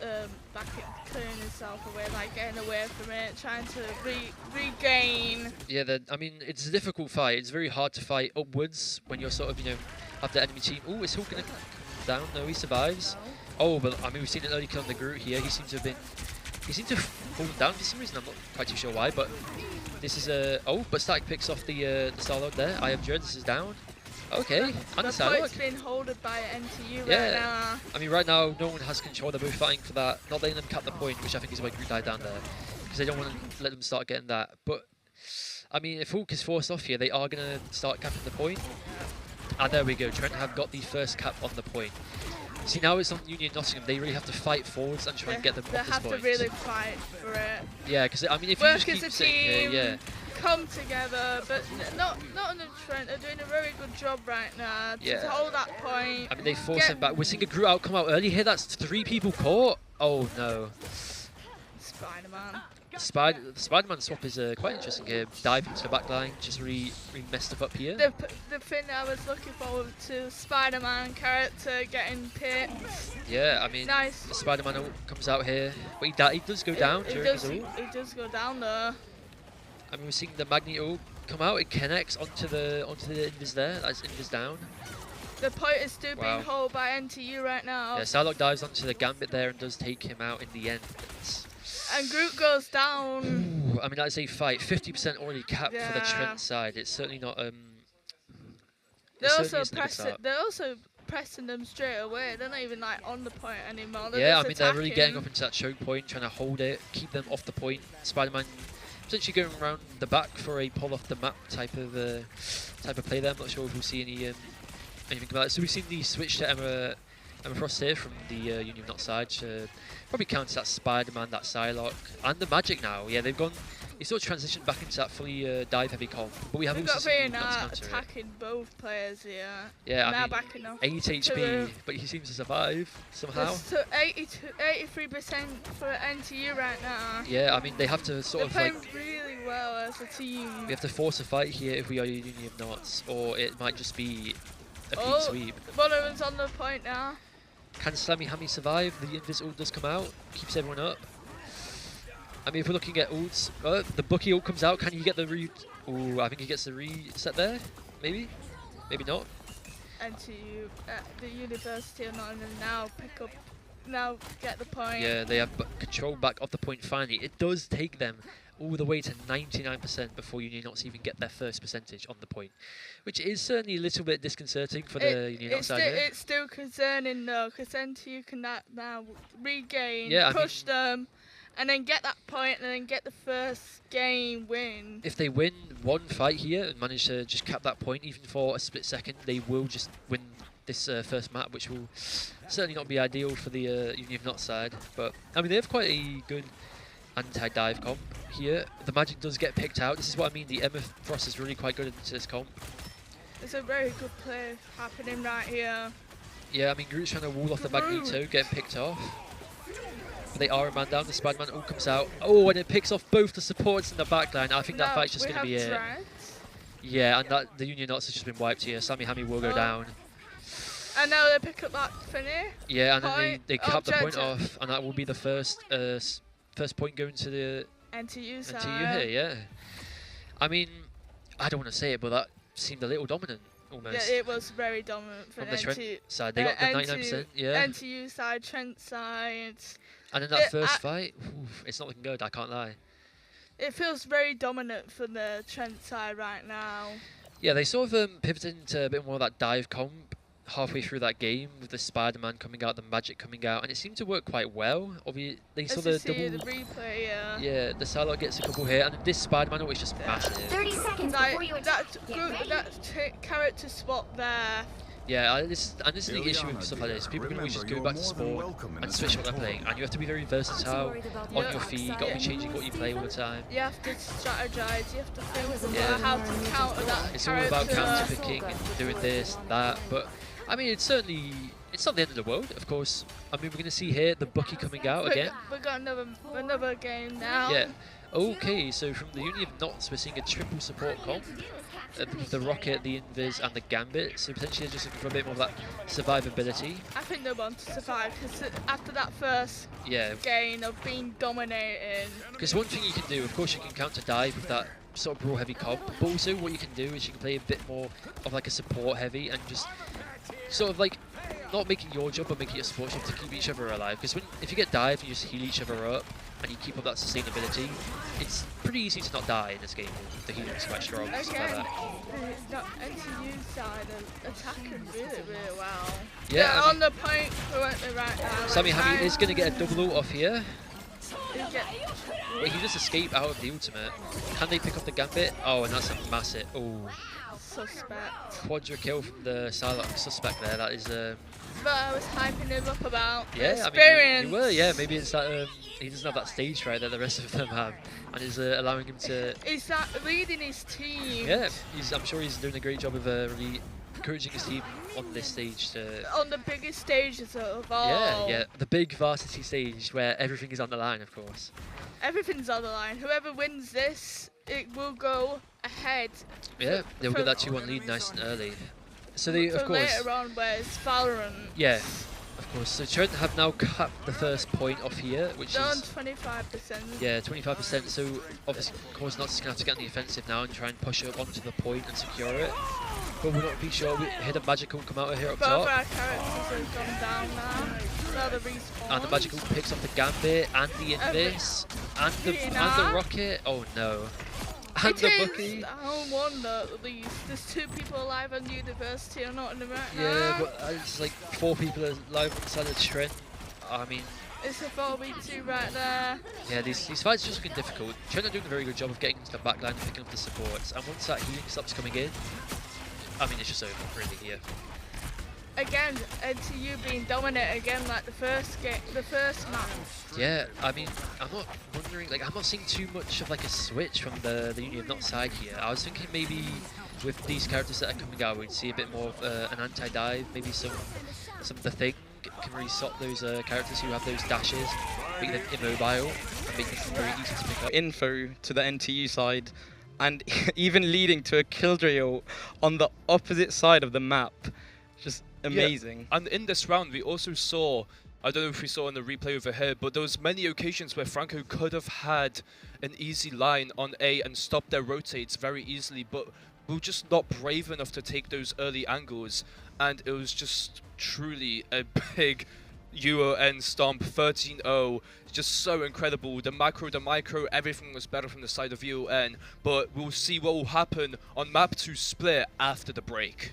clearing himself away, like getting away from it, trying to regain. Yeah, I mean, it's a difficult fight. It's very hard to fight upwards when you're sort of, have the enemy team. Oh, is Hulk gonna come down? No, he survives. Oh, but I mean, we've seen an early kill on the Groot here. He seems to have fallen down for some reason. I'm not quite too sure why, but this is a... Oh, but Static picks off the Starlord there. I have Dread. This is down. Okay, and the point's been holded by NTU right now. I mean, right now, no one has control. They're both fighting for that. Not letting them cap the point, which I think is why Groot died down there. Because they don't want to let them start getting that. But, I mean, if Hulk is forced off here, they are going to start capping the point. And there we go. Trent have got the first cap on the point. See, now it's on Union Nottingham. They really have to fight forwards and try and get them off this point. They have to really fight for it. Yeah, because, I mean, if Work you just keep as a sitting team, here, come together, but not on the Trent. They're doing a very good job right now to hold that point. I mean, they force him back. We're seeing a Groot come out early here. That's 3 people caught. Oh, no. Spider-Man. The Spider-Man swap is quite interesting here. Dive into the back line, just really messed up here. The thing I was looking forward to, Spider-Man character getting picked. Yeah, I mean, nice. The Spider-Man comes out here, but he does go down during his ult. He does go down though. I mean, we're seeing the Magneto come out. It connects onto the invis there. That's invis down. The point is still being held by NTU right now. Yeah, Psylocke dives onto the Gambit there and does take him out in the end. And Groot goes down. Ooh, I mean, that's a fight. 50% already capped for the Trent side. It's certainly not. They're also pressing them straight away. They're not even like on the point anymore. Yeah, I mean, they're really getting up into that choke point, trying to hold it, keep them off the point. Spider-Man potentially going around the back for a pull off the map type of play there. I'm not sure if we'll see anything about it. So we've seen the switch to Emma Frost here from the Union Not side. Probably counts that Spider-Man, that Psylocke, and the Magic now. Yeah, they've gone. They sort of transitioned back into that fully dive-heavy comp. But we have also seen attacking both players here. Yeah, now I mean, backing off 8 HP, but he seems to survive somehow. So 83% for NTU right now. Yeah, I mean, they have to sort They're of playing really well as a team. We have to force a fight here if we are Union of Knots, or it might just be a clean sweep. One of them's on the point now. Can Slammy Hammy survive? The Invis ult does come out, keeps everyone up. I mean, if we're looking at ults, the Bucky ult comes out. Can he get the re? Ooh, I think he gets the reset there. Maybe, maybe not. NTU, the University of Nottingham now get the point. Yeah, they have control back of the point finally. It does take them all the way to 99% before Union Knots even get their first percentage on the point, which is certainly a little bit disconcerting for the Union Knots side here. It's still concerning though, because NTU can now regain, push them, and then get that point, and then get the first game win. If they win one fight here and manage to just cap that point, even for a split second, they will just win this first map, which will certainly not be ideal for the Union of Knots side. But I mean, they have quite a good anti-dive comp here. The Magic does get picked out. This is what I mean. The Emma Frost is really quite good into this comp. There's a very good play happening right here. Yeah, I mean, Groot's trying to wall off the Magneto, getting picked off. But they are a man down. The Spider-Man all comes out. Oh, and it picks off both the supports in the backline. I think that fight's just going to be it. Yeah, and that the Union Knots has just been wiped here. Sammy Hammy will go down. And now they pick up that finish. Yeah, and then they cap the point off, and that will be the first point going to the NTU side. NTU here, yeah. I mean, I don't want to say it, but that seemed a little dominant, almost. Yeah, it was very dominant for the NTU Trent side. They got the 99%, yeah. NTU side, Trent side. And in that first fight, it's not looking good, I can't lie. It feels very dominant for the Trent side right now. Yeah, they sort of pivoted into a bit more of that dive comp halfway through that game, with the Spider-Man coming out, the Magic coming out, and it seemed to work quite well. Obviously, they saw the double. The replay, yeah, the Psylocke gets a couple here, and this Spider-Man is just massive. 30 seconds before you that character swap there. Yeah, this is the issue with stuff like this. People can always just go back to sport and switch what they're playing, and you have to be very versatile on your feet. You got to be changing what you play all the time. You have to strategize. You have to think about how to counter that. It's all about counter picking and doing this, that, but. I mean, it's not the end of the world, of course. I mean, we're going to see here the Bucky coming out again. We've got another game now. Yeah. Okay, so from the Union of Knots, we're seeing a triple support comp. The Rocket, the Invis, and the Gambit. So potentially just looking for a bit more of that survivability. I think they want to survive, because after that first game of being dominated. Because one thing you can do, of course, you can counter dive with that sort of brawl heavy comp, but also what you can do is you can play a bit more of like a support heavy and just sort of like not making your job, but making your support job to keep each other alive. Because if you get dive, you just heal each other up and you keep up that sustainability. It's pretty easy to not die in this game. The healing is quite strong. Again, like the NTU side are attacking really well. Yeah, they're on the point currently right now. Sammy Hammy is going to get a double ult off here. But he just escaped out of the ultimate. Can they pick up the Gambit? Oh, and that's a massive. Oh. Suspect. Quadra kill from the Psylocke suspect there. That is. But I was hyping him up about experience. I mean, you were, yeah. Maybe it's that he doesn't have that stage fright that the rest of them have, and is allowing him to. He's that leading his team. Yeah, I'm sure he's doing a great job of really encouraging his team on this stage to. On the biggest stages of all. Yeah, the big varsity stage where everything is on the line, of course. Everything's on the line. Whoever wins this, it will go ahead. Yeah, they'll get that 2-1 lead nice and early. So they, of course. Later on, where it's Valorant. Yeah, of course. So Trent have now cut the first point off here, which They're is. on 25%. Yeah, 25%. So obviously, of course, not just gonna have to get on the offensive now and try and push it onto the point and secure it. But we're not be sure. We hit a magical come out of here up Both top. our characters have gone down now. Now the respawn. And the magical picks up the Gambit and the Invis and the Rocket. Oh no. And the Bucky. Down one though, at least. There's 2 people alive on University or not in the right now. Yeah, but it's like 4 people alive inside the Trent. I mean. It's a 4v2 right there. Yeah, these fights are just looking difficult. Trent are doing a very good job of getting into the backline and picking up the supports. And once that healing stops coming in, I mean, it's just over really here. Again, NTU being dominant again like the first game, the first match. Yeah, I mean, I'm not seeing too much of like a switch from the Union of Knots side here. I was thinking maybe with these characters that are coming out, we'd see a bit more of an anti-dive, maybe some of the Thing can really stop those characters who have those dashes, make them immobile, and make them very easy to pick up. Info to the NTU side, and even leading to a kill drill on the opposite side of the map. just amazing. Yeah. And in this round, we also saw, I don't know if we saw in the replay over here, but there was many occasions where Franco could have had an easy line on A and stopped their rotates very easily, but we were just not brave enough to take those early angles, and it was just truly a big UON stomp. 13-0, just so incredible. The macro, the micro, everything was better from the side of UON, but we'll see what will happen on map 2 split after the break.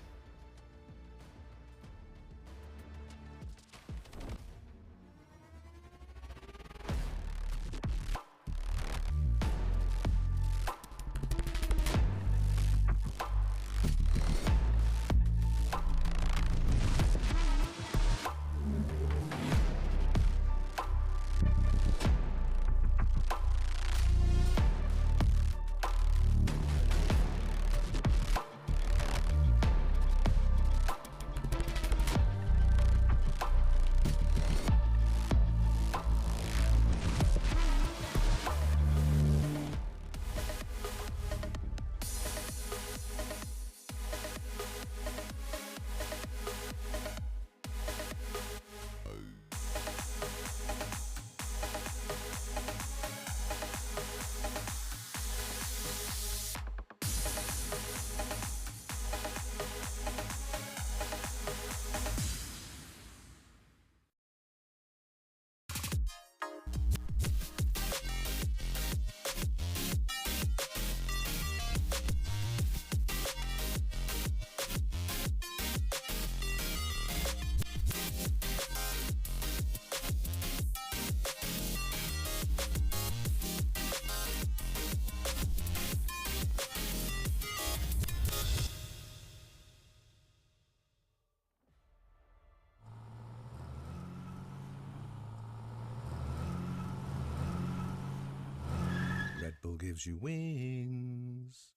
Red Bull gives you wings.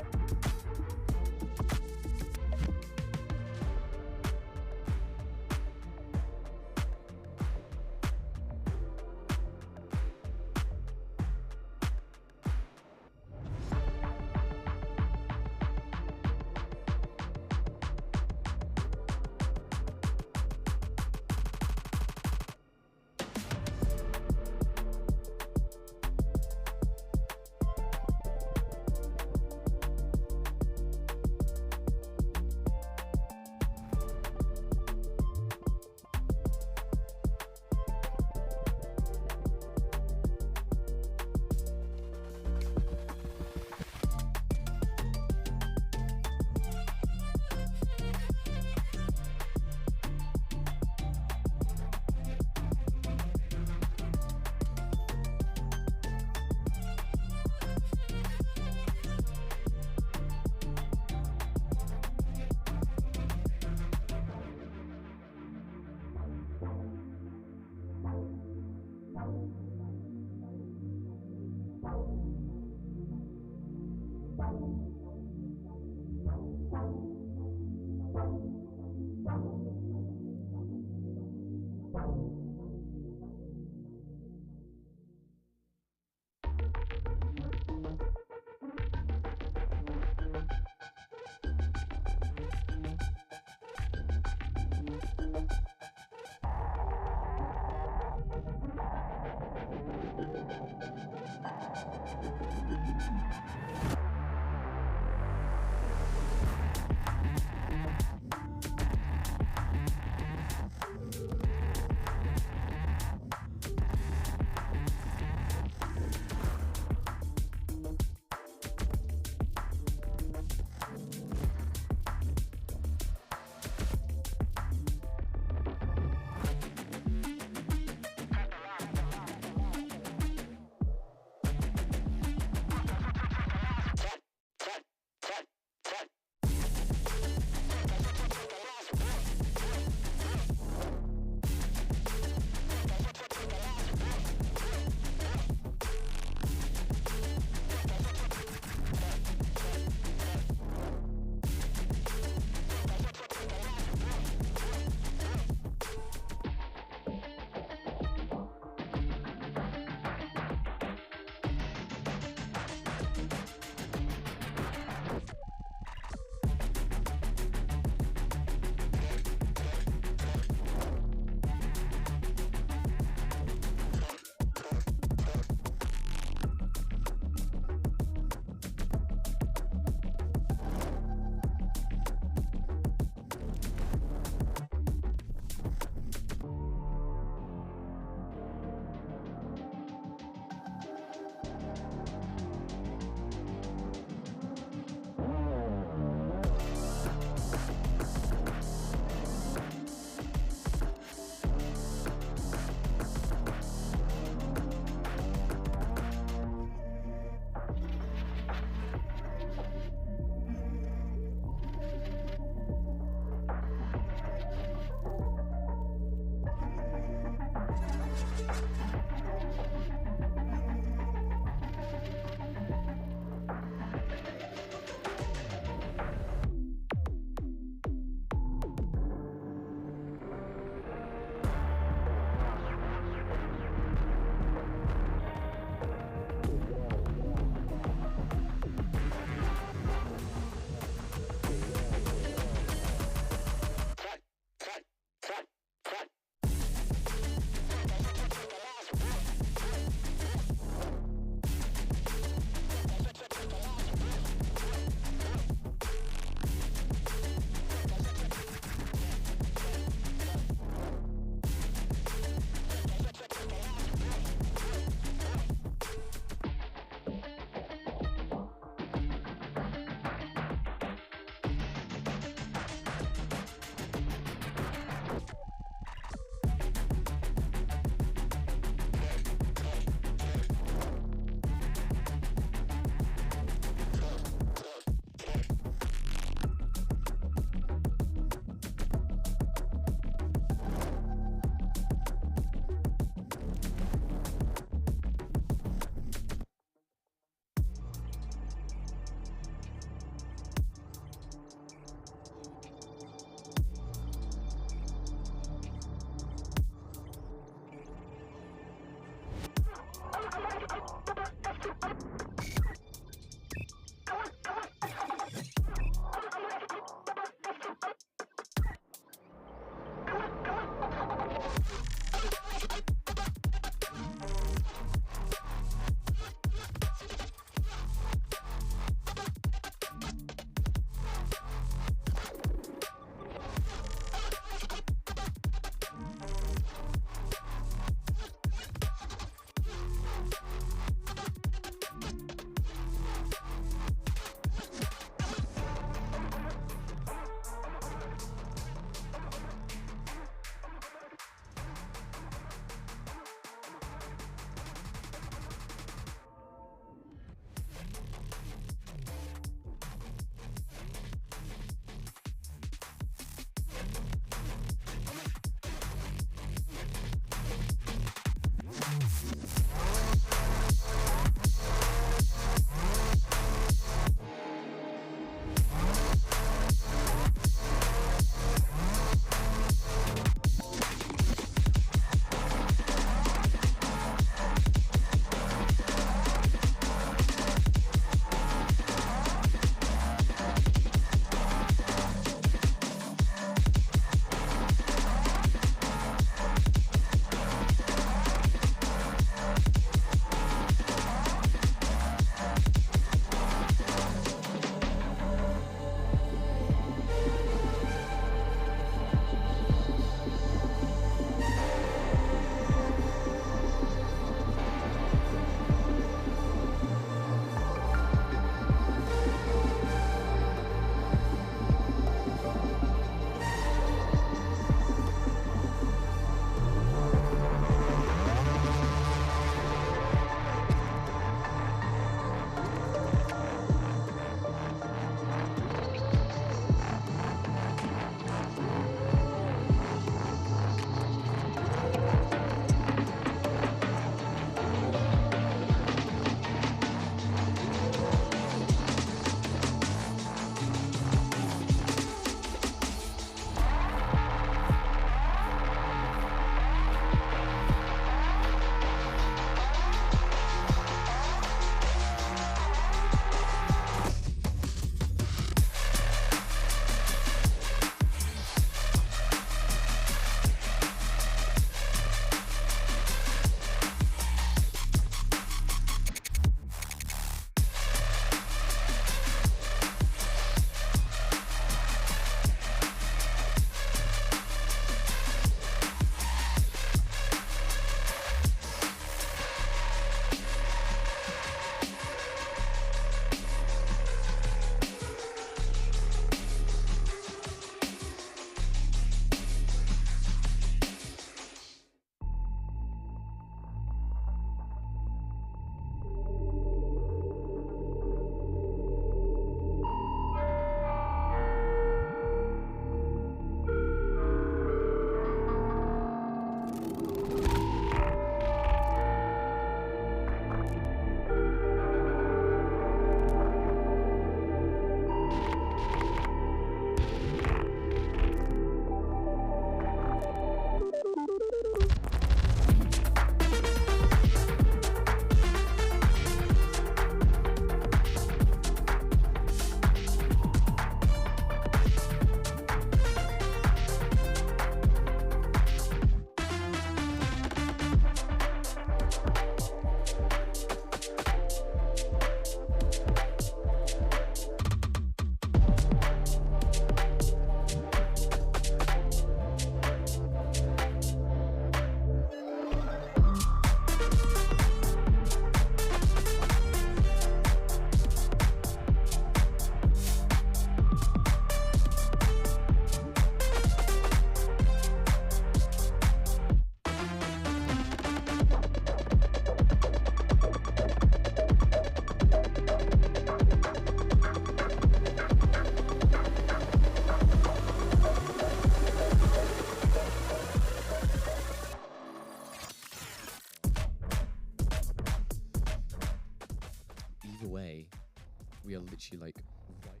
like right.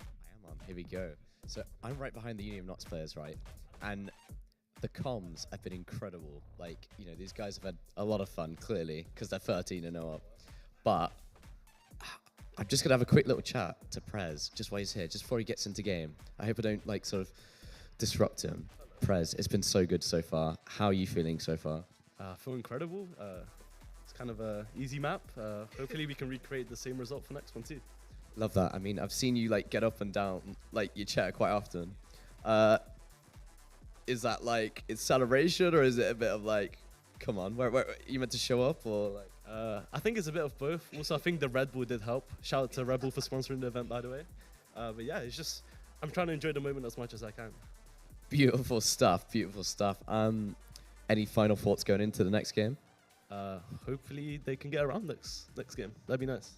I am on. Here we go. So I'm right behind the Union of Knox players, right? And the comms have been incredible. Like, you know, these guys have had a lot of fun, clearly, because they're 13-0 up. But I'm just gonna have a quick little chat to Prez just while he's here, just before he gets into game. I hope I don't like sort of disrupt him. Prez, it's been so good so far. How are you feeling so far? I feel incredible. It's kind of a easy map. Hopefully we can recreate the same result for next one too. Love that. I mean, I've seen you like get up and down like your chair quite often. Is that like it's celebration, or is it a bit of like, come on, where you meant to show up, or like? I think it's a bit of both. Also, I think the Red Bull did help. Shout out to Red Bull for sponsoring the event, by the way. But yeah, it's just I'm trying to enjoy the moment as much as I can. Beautiful stuff. Beautiful stuff. Any final thoughts going into the next game? Hopefully they can get around next game. That'd be nice.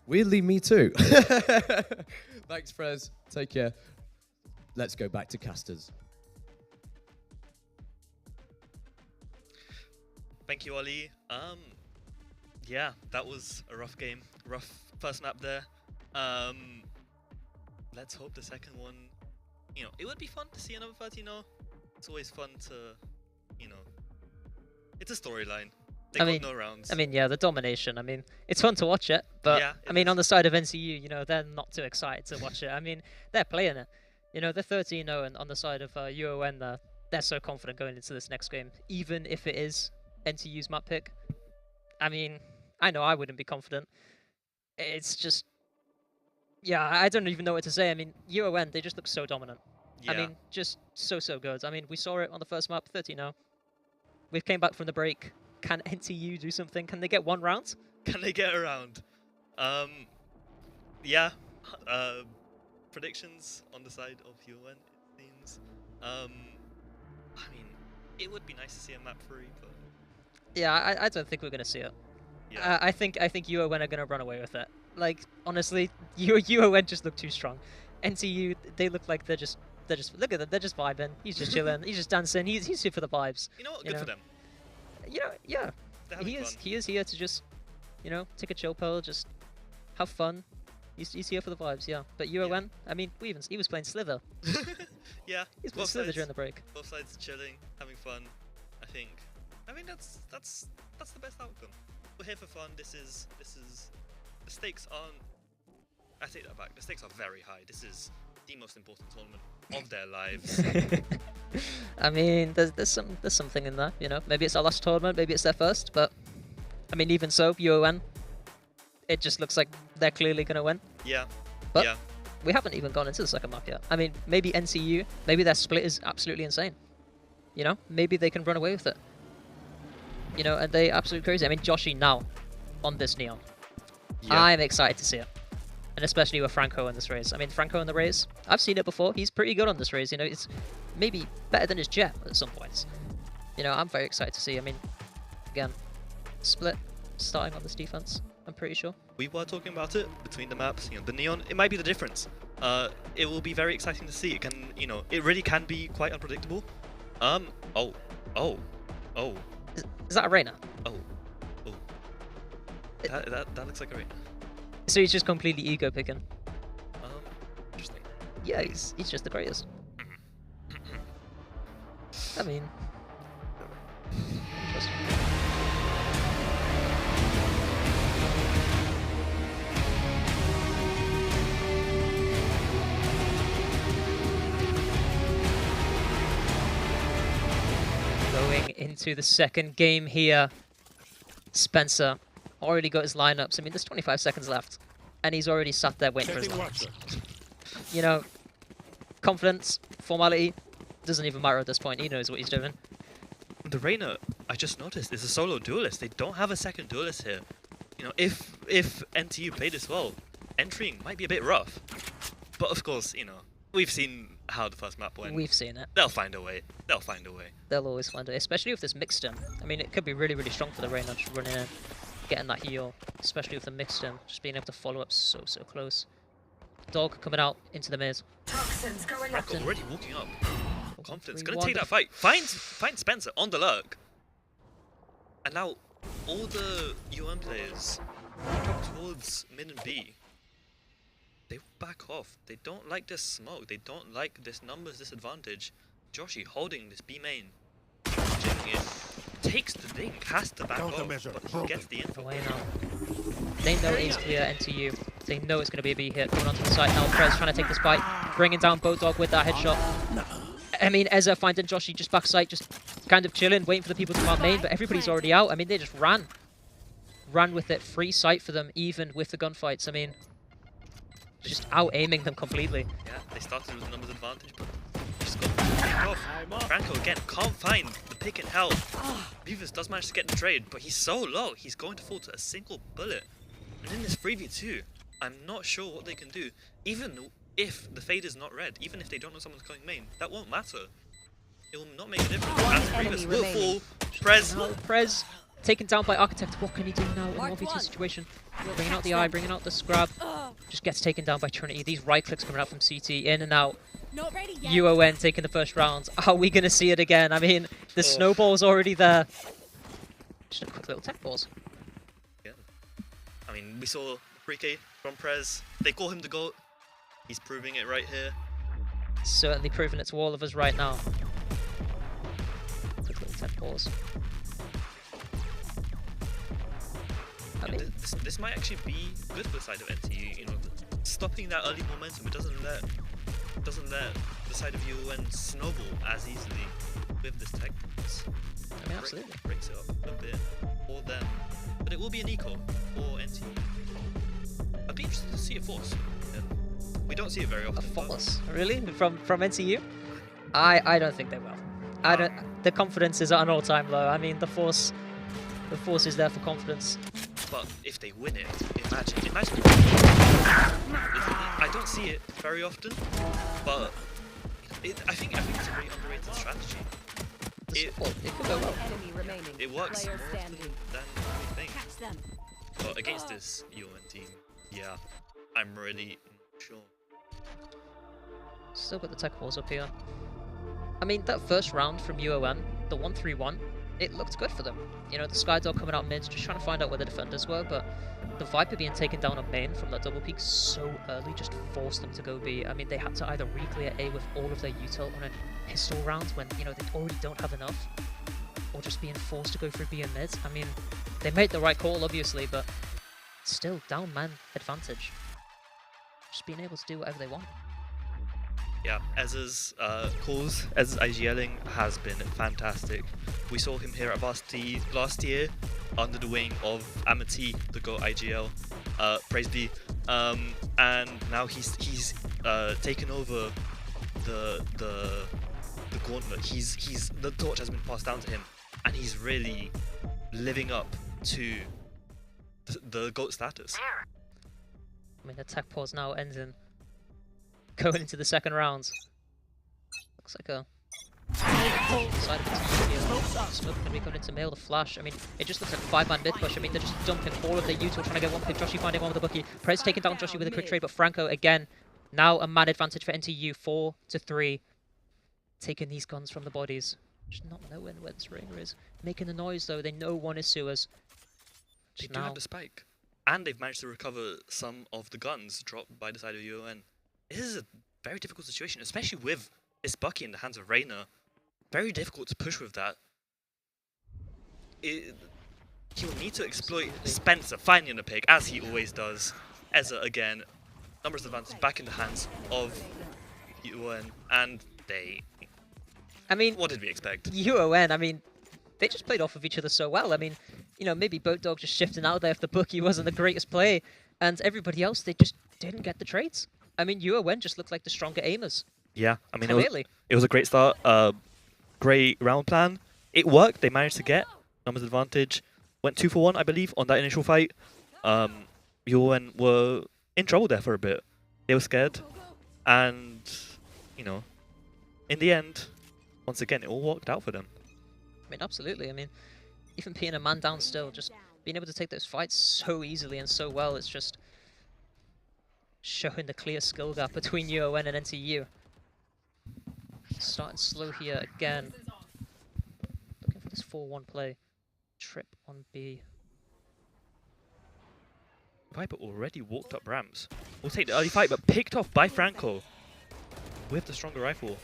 Weirdly, me too. Thanks, Prez. Take care. Let's go back to casters. Thank you, Ollie. Yeah, that was a rough game. Rough first map there. Let's hope the second one, you know, it would be fun to see another 13-0. It's always fun to, you know, it's a storyline. They got no rounds. I mean, yeah, the domination. I mean, it's fun to watch it, but yeah, I mean, on the side of NTU, you know, they're not too excited to watch it. I mean, they're playing it. You know, they're 13-0, and on the side of UON, they're so confident going into this next game, even if it is NTU's map pick. I mean, I know I wouldn't be confident. It's just, yeah, I don't even know what to say. I mean, UON, they just look so dominant. Yeah. I mean, just so good. I mean, we saw it on the first map, 13-0. We came back from the break. Can NTU do something? Can they get one round? Can they get around? Yeah. Predictions on the side of UON, it seems. I mean, it would be nice to see a map 3, but yeah, I don't think we're gonna see it. Yeah. I think UON are gonna run away with it. Like, honestly, UON just look too strong. NTU, they look like they're just look at them, they're just vibing. He's just chilling. He's just dancing. He's here for the vibes. You know what? Good for them. You know, yeah. He is here to just, you know, take a chill pill, just have fun. He's here for the vibes, yeah. But UON, I mean, he was playing Slither. Yeah. He's playing Slither during the break. Both sides chilling, having fun. I mean, that's the best outcome. We're here for fun. This is the stakes aren't. I take that back. The stakes are very high. This is the most important tournament of their lives. I mean, there's something in there, you know. Maybe it's our last tournament, maybe it's their first, but I mean, even so, UON, it just looks like they're clearly gonna win. Yeah. But yeah. We haven't even gone into the second map yet. I mean, maybe NCU, maybe their split is absolutely insane. You know, maybe they can run away with it. You know, and they absolutely crazy. I mean, Joshi now on this Neon. Yeah. I'm excited to see it. And especially with Franco in this race. I mean, Franco in the race, I've seen it before. He's pretty good on this race. You know, it's maybe better than his Jet at some points. You know, I'm very excited to see. I mean, again, split starting on this defense, I'm pretty sure. We were talking about it between the maps. You know, the Neon, it might be the difference. It will be very exciting to see. It can, you know, it really can be quite unpredictable. Oh. Is that a Reyna? Oh. That looks like a Reyna. So he's just completely ego picking. Interesting. Yeah, he's just the greatest. I mean, interesting. Going into the second game here, Spencer already got his lineups. I mean, there's 25 seconds left, and he's already sat there waiting for his lineups. You know, confidence, formality, doesn't even matter at this point. He knows what he's doing. The Reyna, I just noticed, is a solo duelist. They don't have a second duelist here. You know, if NTU played this well, entering might be a bit rough. But of course, you know, we've seen how the first map went. We've seen it. They'll find a way. They'll find a way. They'll always find a way, especially with this mixed in. I mean, it could be really, really strong for the Reyna just running in, getting that heal, especially with the mixed in, just being able to follow up so close. Dog coming out into the maze. Toxins going up. Already walking up. Confidence. Gonna take that fight. Find Spencer on the lurk. And now all the UM players drop towards mid and B. they back off. They don't like this smoke. They don't like this numbers disadvantage. Joshi holding this B main, jamming it, takes the thing, has to back off, but he gets the info. Away now. They know A's clear, NTU. They know it's going to be a B hit. Going onto the side now. Prez trying to take this fight, bringing down Bodog with that headshot. I mean, Ezza finding Joshi just backside, just kind of chilling, waiting for the people to come out main, but everybody's already out. I mean, they just ran with it. Free sight for them, even with the gunfights. I mean, just out-aiming them completely. Yeah, they started with the numbers advantage, but just got picked off. Franco again can't find the pick and help. Beavis does manage to get the trade, but he's so low, he's going to fall to a single bullet. And in this 3v2, I'm not sure what they can do. Even if the fade is not red, even if they don't know someone's coming main, that won't matter. It will not make a difference. As Beavis will fall, Prez taken down by Architect. What can he do now in a 1v2 situation? Bringing out the eye, bringing out the scrap. Just gets taken down by Trinity. These right clicks coming out from CT, in and out. UON taking the first round. Are we going to see it again? I mean, the snowball's already there. Just a quick little tech pause. Yeah. I mean, we saw 3K from Prez. They call him the GOAT. He's proving it right here. Certainly proving it to all of us right now. Quick little tech pause. I mean, this might actually be good for the side of NTU. You know, stopping that early momentum. It doesn't let the side of UON snowball as easily with this tech. I mean, absolutely. Breaks it up a bit for them, but it will be an eco for NTU. I'd be interested to see a force. Yeah. We don't see it very often. A force, really? From NTU? I don't think they will. I don't. The confidence is at an all-time low. I mean, the force is there for confidence. But if they win it, imagine. I don't see it very often, but I think it's a very underrated strategy. It could go well. It works more often than we think. But against this UON team, yeah, I'm really not sure. Still got the tech walls up here. I mean, that first round from UON, the 1-3-1, it looked good for them. You know, the Skydog coming out mid, just trying to find out where the defenders were, but the Viper being taken down on main from that double peak so early just forced them to go B. I mean, they had to either re-clear A with all of their util on a pistol round when, you know, they already don't have enough, or just being forced to go through B and mid. I mean, they made the right call, obviously, but still, down man advantage. Just being able to do whatever they want. Yeah, Ezza's calls, Ezza's IGLing has been fantastic. We saw him here at Varsity last year under the wing of Amity, the GOAT IGL, praise be, and now he's taken over the gauntlet. The torch has been passed down to him, and he's really living up to the GOAT status. I mean, the tech pause now ends in going into the second round. Looks like a side of the team here. Smoke going to be coming into mail the flash. I mean, it just looks like a 5-man mid push. I mean, they're just dumping all of their util, trying to get one pick. Joshi finding one with the bookie. Prez taking down Joshi with a quick trade, but Franco again, now a man advantage for NTU, 4-3. Taking these guns from the bodies. Just not knowing where this Rainer is. Making the noise though, they know one is sewers. They do have the spike. And they've managed to recover some of the guns dropped by the side of UON. This is a very difficult situation, especially with this Bucky in the hands of Rainer. Very difficult to push with that. He'll need to exploit Spencer finding the pick, as he always does. Ezza again, numbers advantage back in the hands of UON, and they... I mean, what did we expect? UON, I mean, they just played off of each other so well. I mean, you know, maybe Boat Dog just shifting out there if the Bucky wasn't the greatest play, and everybody else, they just didn't get the trades. I mean, UON just looked like the stronger aimers. Yeah, I mean, it was a great start. Great round plan. It worked. They managed to get numbers advantage. Went 2 for 1, I believe, on that initial fight. UON were in trouble there for a bit. They were scared. And, you know, in the end, once again, it all worked out for them. I mean, absolutely. I mean, even being a man down still, just being able to take those fights so easily and so well, it's just showing the clear skill gap between UON and NTU. Starting slow here again. Looking for this 4-1 play. Trip on B. Viper already walked up ramps. Will take the early fight, but picked off by Franco with the stronger rifle.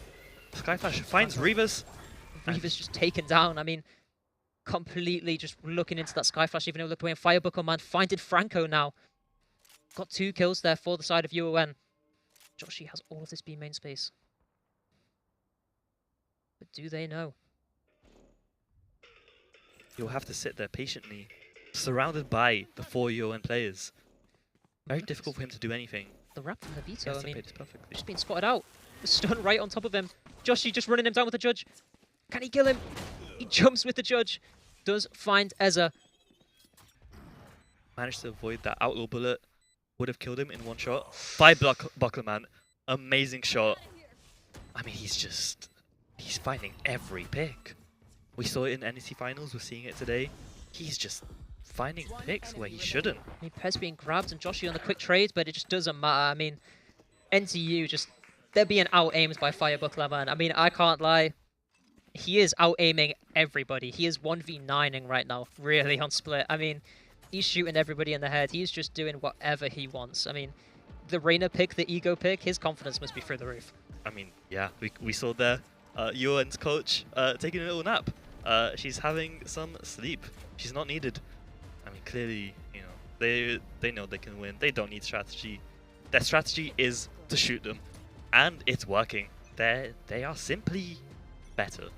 Skyflash finds Reavers. Reavers just taken down. I mean, completely just looking into that Skyflash, even though look away. And Firebuckle Man finding Franco now. Got 2 kills there for the side of UON. Joshi has all of this B main space. But do they know? He'll have to sit there patiently, surrounded by the 4 UON players. Very difficult for him to do anything. The wrap from the Vito, Yes, I mean, perfectly. just being spotted out. The stun right on top of him. Joshi just running him down with the Judge. Can he kill him? He jumps with the Judge. Does find Ezza. Managed to avoid that outlaw bullet. Would have killed him in 1 shot. By Buckleman. Amazing shot. I mean, he's finding every pick. We saw it in NEC finals. We're seeing it today. He's just finding picks where he shouldn't. I mean, Pez being grabbed and Joshi on the quick trade, but it just doesn't matter. I mean, NTU just, they're being out-aimed by Firebuckler, man. I mean, I can't lie. He is out-aiming everybody. He is 1v9ing right now, really, on Split. I mean, he's shooting everybody in the head. He's just doing whatever he wants. I mean, the Reina pick, the ego pick, his confidence must be through the roof. I mean, yeah, we saw there UON's coach taking a little nap. She's having some sleep. She's not needed. I mean, clearly, you know, they know they can win. They don't need strategy. Their strategy is to shoot them, and it's working. They are simply better.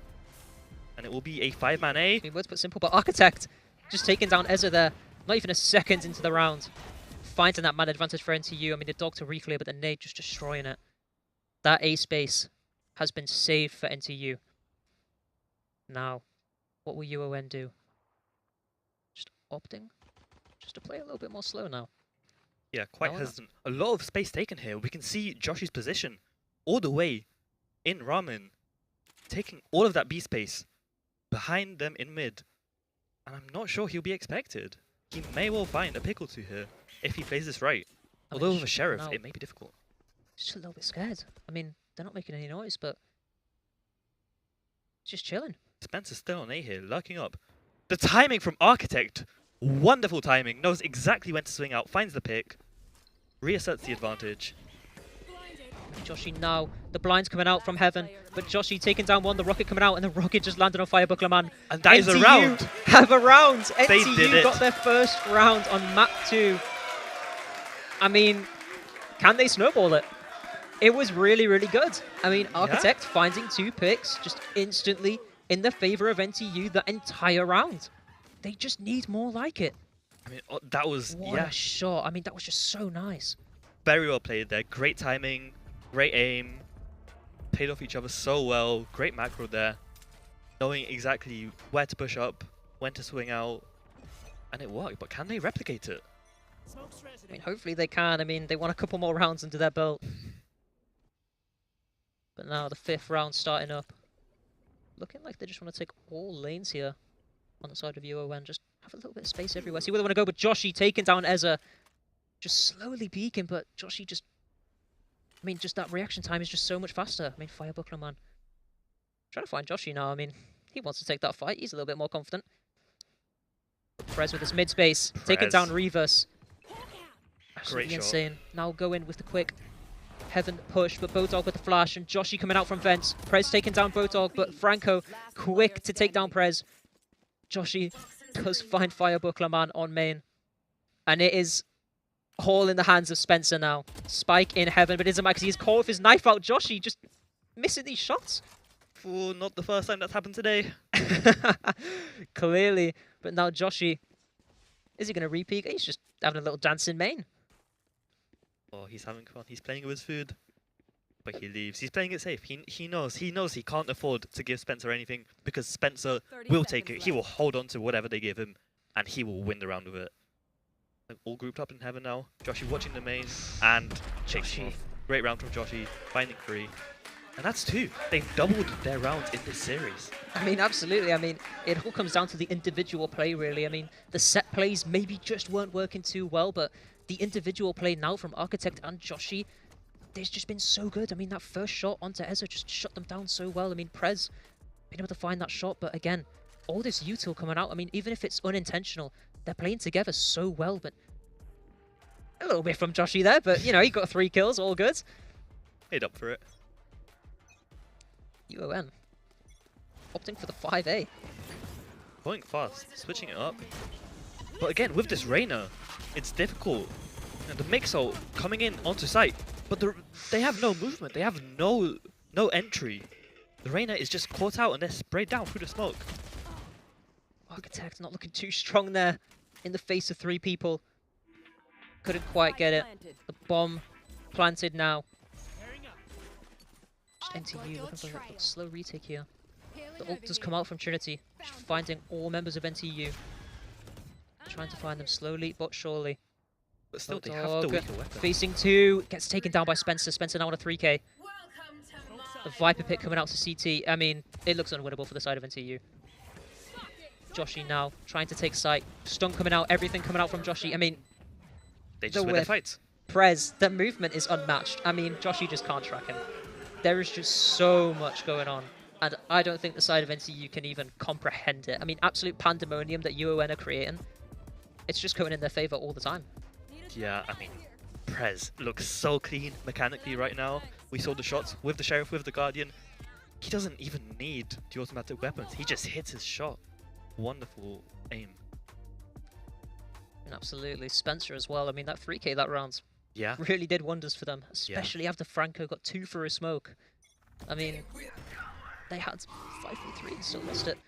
And it will be a 5-man A. I mean, words put simple, but Architect just taking down Ezra there. Not even a second into the round. Finding that man advantage for NTU. I mean, the dog to reclear, but the nade just destroying it. That A space has been saved for NTU. Now, what will UON do? Just opting? Just to play a little bit more slow now. Yeah, quite hesitant. A lot of space taken here. We can see Joshi's position all the way in Ramen, taking all of that B space behind them in mid. And I'm not sure he'll be expected. He may well find a pick or 2 here if he plays this right. Although with a Sheriff, it may be difficult. Just a little bit scared. I mean, they're not making any noise, but just chilling. Spencer's still on A here, lurking up. The timing from Architect, wonderful timing. Knows exactly when to swing out, finds the pick, reasserts the advantage. Joshi now, the blind's coming out from heaven, but Joshi taking down one, the rocket coming out, and the rocket just landed on Firebuckler Man. And that is a round. Have a round. They did NTU it. got their first round on map 2. I mean, can they snowball it? It was really, really good. I mean, Architect finding 2 picks just instantly in the favor of NTU the entire round. They just need more like it. I mean, that was, What a shot. I mean, that was just so nice. Very well played there. Great timing, great aim. Played off each other so well. Great macro there. Knowing exactly where to push up, when to swing out. And it worked, but can they replicate it? I mean, hopefully they can. I mean, they want a couple more rounds under their belt. But now the 5th round starting up. Looking like they just want to take all lanes here on the side of UON. Just have a little bit of space everywhere. See where they want to go, but Joshi taking down Ezra. Just slowly peeking, but Joshi just... I mean, just that reaction time is just so much faster. I mean, Firebuckler Man. Trying to find Joshi now. I mean, he wants to take that fight. He's a little bit more confident. Prez with his mid space. Taking down Reavers. Absolutely insane. Now go in with the quick Heaven push, but Bodog with the flash, and Joshi coming out from vents. Prez taking down Bodog, but Franco quick to take down Prez. Joshi does find Firebuckler Man on main. And it is all in the hands of Spencer now. Spike in Heaven, but it doesn't matter because he's caught with his knife out. Joshi just missing these shots. Oh, not the first time that's happened today. Clearly. But now Joshi, is he going to repeat? He's just having a little dance in main. Oh, he's having fun. He's playing with his food. But he leaves. He's playing it safe. He knows he can't afford to give Spencer anything because Spencer will take it. He will hold on to whatever they give him and he will win the round with it. Like, all grouped up in Heaven now. Joshi watching the main and Joshi. Great round from Joshi, finding 3. And that's 2. They've doubled their rounds in this series. I mean, absolutely. I mean, it all comes down to the individual play, really. I mean, the set plays maybe just weren't working too well, but the individual play now from Architect and Joshi, they've just been so good. I mean, that first shot onto Ezra just shut them down so well. I mean, Prez been able to find that shot, but again, all this util coming out. I mean, even if it's unintentional, they're playing together so well, but A little bit from Joshy there, but, you know, he got 3 kills, all good. Made up for it. UON opting for the 5A. Going fast, switching it up. But again, with this Reyna, it's difficult. You know, the Mixo coming in onto site, but they have no movement. They have no entry. The Reyna is just caught out and they're sprayed down through the smoke. Architect not looking too strong there in the face of 3 people. Couldn't quite get it. The bomb planted now. Just NTU looking for a slow retake here. The ult does come out from Trinity, just finding all members of NTU. Trying to find them slowly but surely. But still, they have the weaker weapon. Facing 2, gets taken down by Spencer. Spencer now on a 3k. The Viper pick coming out to CT. I mean, it looks unwinnable for the side of NTU. Joshy now trying to take site. Stun coming out, everything coming out from Joshy. I mean, they just win their fights. Prez, the movement is unmatched. I mean, Joshy just can't track him. There is just so much going on. And I don't think the side of NTU can even comprehend it. I mean, absolute pandemonium that UON are creating. It's just going in their favor all the time. Yeah, I mean, Prez looks so clean mechanically right now. We saw the shots with the Sheriff, with the Guardian. He doesn't even need the automatic weapons. He just hits his shot. Wonderful aim. And absolutely. Spencer as well. I mean, that 3k that round really did wonders for them. Especially after Franco got 2 for a smoke. I mean, they had 5v3 and still lost it.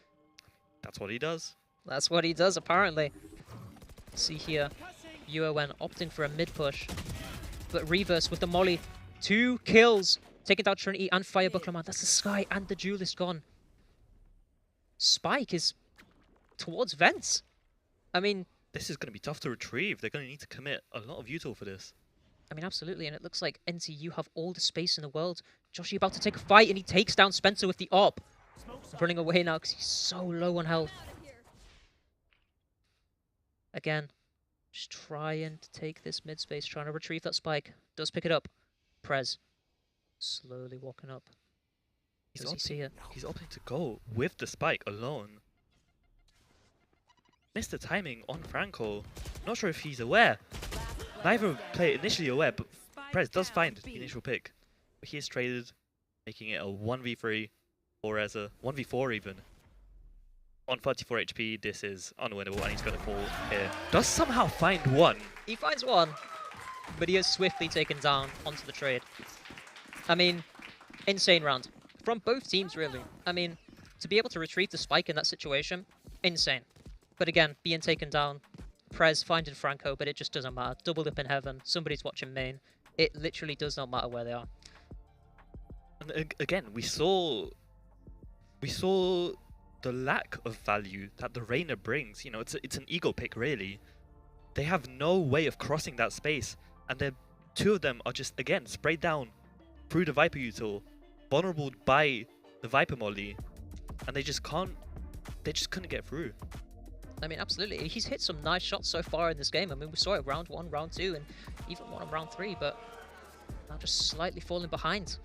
That's what he does. That's what he does, apparently. See here, UON opting for a mid push, but reverse with the molly. 2 kills, taking down Trinity and Firebuckler, man. That's the Sky and the Duelist gone. Spike is towards Vents. I mean, this is going to be tough to retrieve. They're going to need to commit a lot of util for this. I mean, absolutely, and it looks like NTU have all the space in the world. Joshy about to take a fight, and he takes down Spencer with the AWP. Running away now because he's so low on health. Again, just trying to take this mid space, trying to retrieve that spike. Does pick it up. Prez slowly walking up. He's opting to go with the spike alone. Missed the timing on Franco. Not sure if he's aware. Neither player initially aware, but Prez does find the initial pick. But he is traded, making it a 1v3 or as a 1v4 even. On 34 HP, this is unwinnable, and he's going to fall here. Does somehow find one. He finds one, but he is swiftly taken down onto the trade. I mean, insane round. From both teams, really. I mean, to be able to retrieve the spike in that situation, insane. But again, being taken down, Prez finding Franco, but it just doesn't matter. Doubled up in heaven, somebody's watching main. It literally does not matter where they are. And again, we saw the lack of value that the Reyna brings. You know, it's an ego pick, really. They have no way of crossing that space, and the 2 of them are just, again, sprayed down through the Viper util, vulnerable by the Viper molly, and they just couldn't get through. I mean, absolutely. He's hit some nice shots so far in this game. I mean, we saw it round 1, round 2, and even one on round 3, but now just slightly falling behind.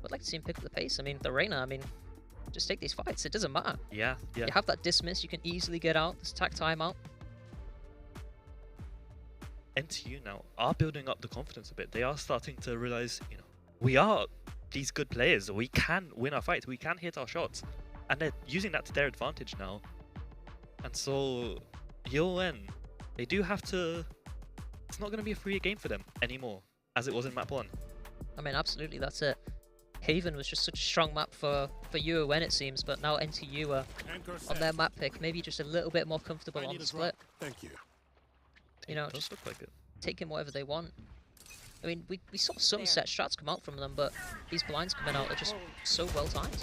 I'd like to see him pick up the pace. I mean, the Reyna, I mean, just take these fights. It doesn't matter. Yeah. You have that dismiss. You can easily get out. This attack timeout. NTU now are building up the confidence a bit. They are starting to realize, you know, we are these good players. We can win our fights. We can hit our shots. And they're using that to their advantage now. And so, UON, they do have to... It's not going to be a free game for them anymore, as it was in map 1. I mean, absolutely, that's it. Haven was just such a strong map for UON, it seems, but now NTU are on their map pick, maybe just a little bit more comfortable on the split. Thank you. You know, just look like it. Taking whatever they want. I mean, we saw some set strats come out from them, but these blinds coming out are just so well timed.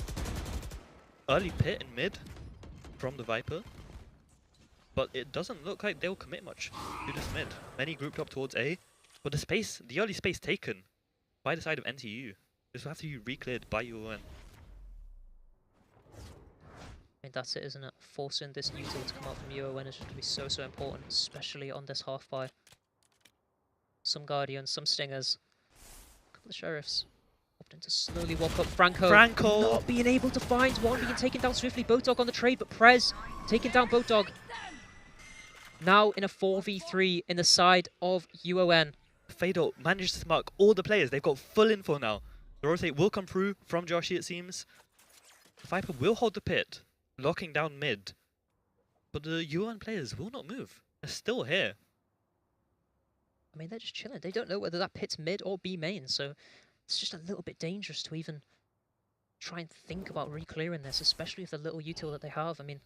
Early pit in mid from the Viper, but it doesn't look like they'll commit much to this mid. Many grouped up towards A, but the early space taken by the side of NTU. This will have to be re-cleared by UON. I mean, that's it, isn't it? Forcing this util to come out from UON is just going to be so important, especially on this half-buy. Some Guardians, some Stingers, a couple of Sheriffs. Opting to slowly walk up. Franco not being able to find one, being taken down swiftly. Boatdog on the trade, but Prez taking down Boatdog. Now in a 4v3 in the side of UON. Fado manages to mark all the players. They've got full info now. The rotate will come through from Joshi, it seems. The Viper will hold the pit, locking down mid. But the UON players will not move. They're still here. I mean, they're just chilling. They don't know whether that pit's mid or B main, so it's just a little bit dangerous to even try and think about re-clearing this, especially with the little util that they have. I mean,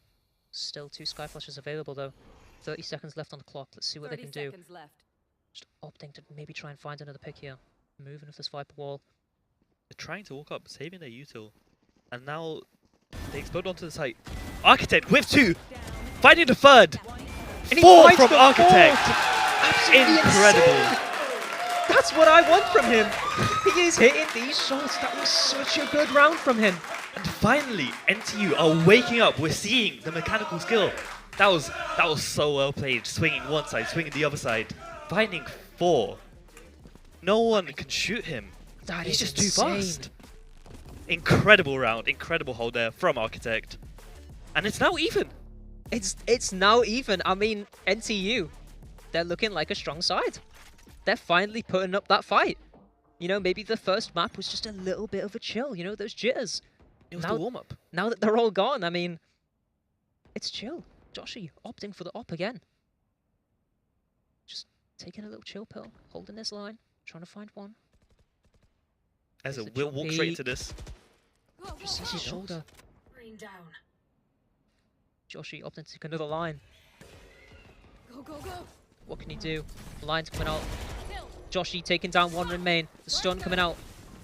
still 2 Sky Flashes available, though. 30 seconds left on the clock. Let's see what they can do. Left. Just opting to maybe try and find another pick here. Moving with this Viper wall. They're trying to walk up, saving their util. And now they explode onto the site. Architect with 2, finding the third. And 4 from Architect. Incredible. Insane. That's what I want from him. He is hitting these shots. That was such a good round from him. And finally, NTU are waking up. We're seeing the mechanical skill. That was so well played. Swinging one side, swinging the other side. Finding 4. No one can shoot him. He's just too fast. Incredible round, incredible hold there from Architect. And it's now even. It's now even. I mean, NTU, they're looking like a strong side. They're finally putting up that fight. You know, maybe the first map was just a little bit of a chill, you know, those jitters. It was the warm-up. Now that they're all gone, I mean, it's chill. Joshi opting for the op again. Just taking a little chill pill, holding this line, trying to find one. Ezza will walk straight into this. Just sees his shoulder. Joshi opting to take another line. Go, go, go. What can he do? The line's coming out. Joshi taking down one in main. The stun coming out.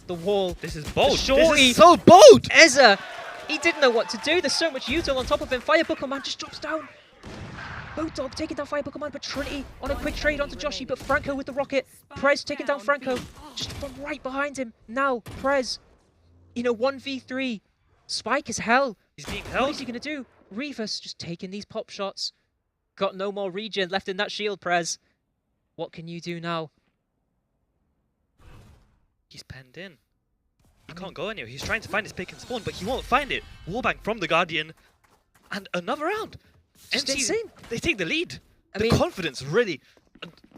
The wall. This is bold. The shorty. This is so bold. Ezza. He didn't know what to do. There's so much util on top of him. Firebooker Man just drops down. Bodog taking down Firebooker Man, but Trinity on a quick trade onto Joshi, but Franco with the rocket. Prez taking down Franco. Just from right behind him. Now, Prez. In a 1v3. Spike is hell. He's being held. What is he going to do? Rivas just taking these pop shots. Got no more regen left in that shield, Prez. What can you do now? He's penned in. He can't go anywhere. He's trying to find his pick and spawn, but he won't find it. Wallbang from the Guardian. And another round. Just NTU, insane. They take the lead. I The mean, confidence really...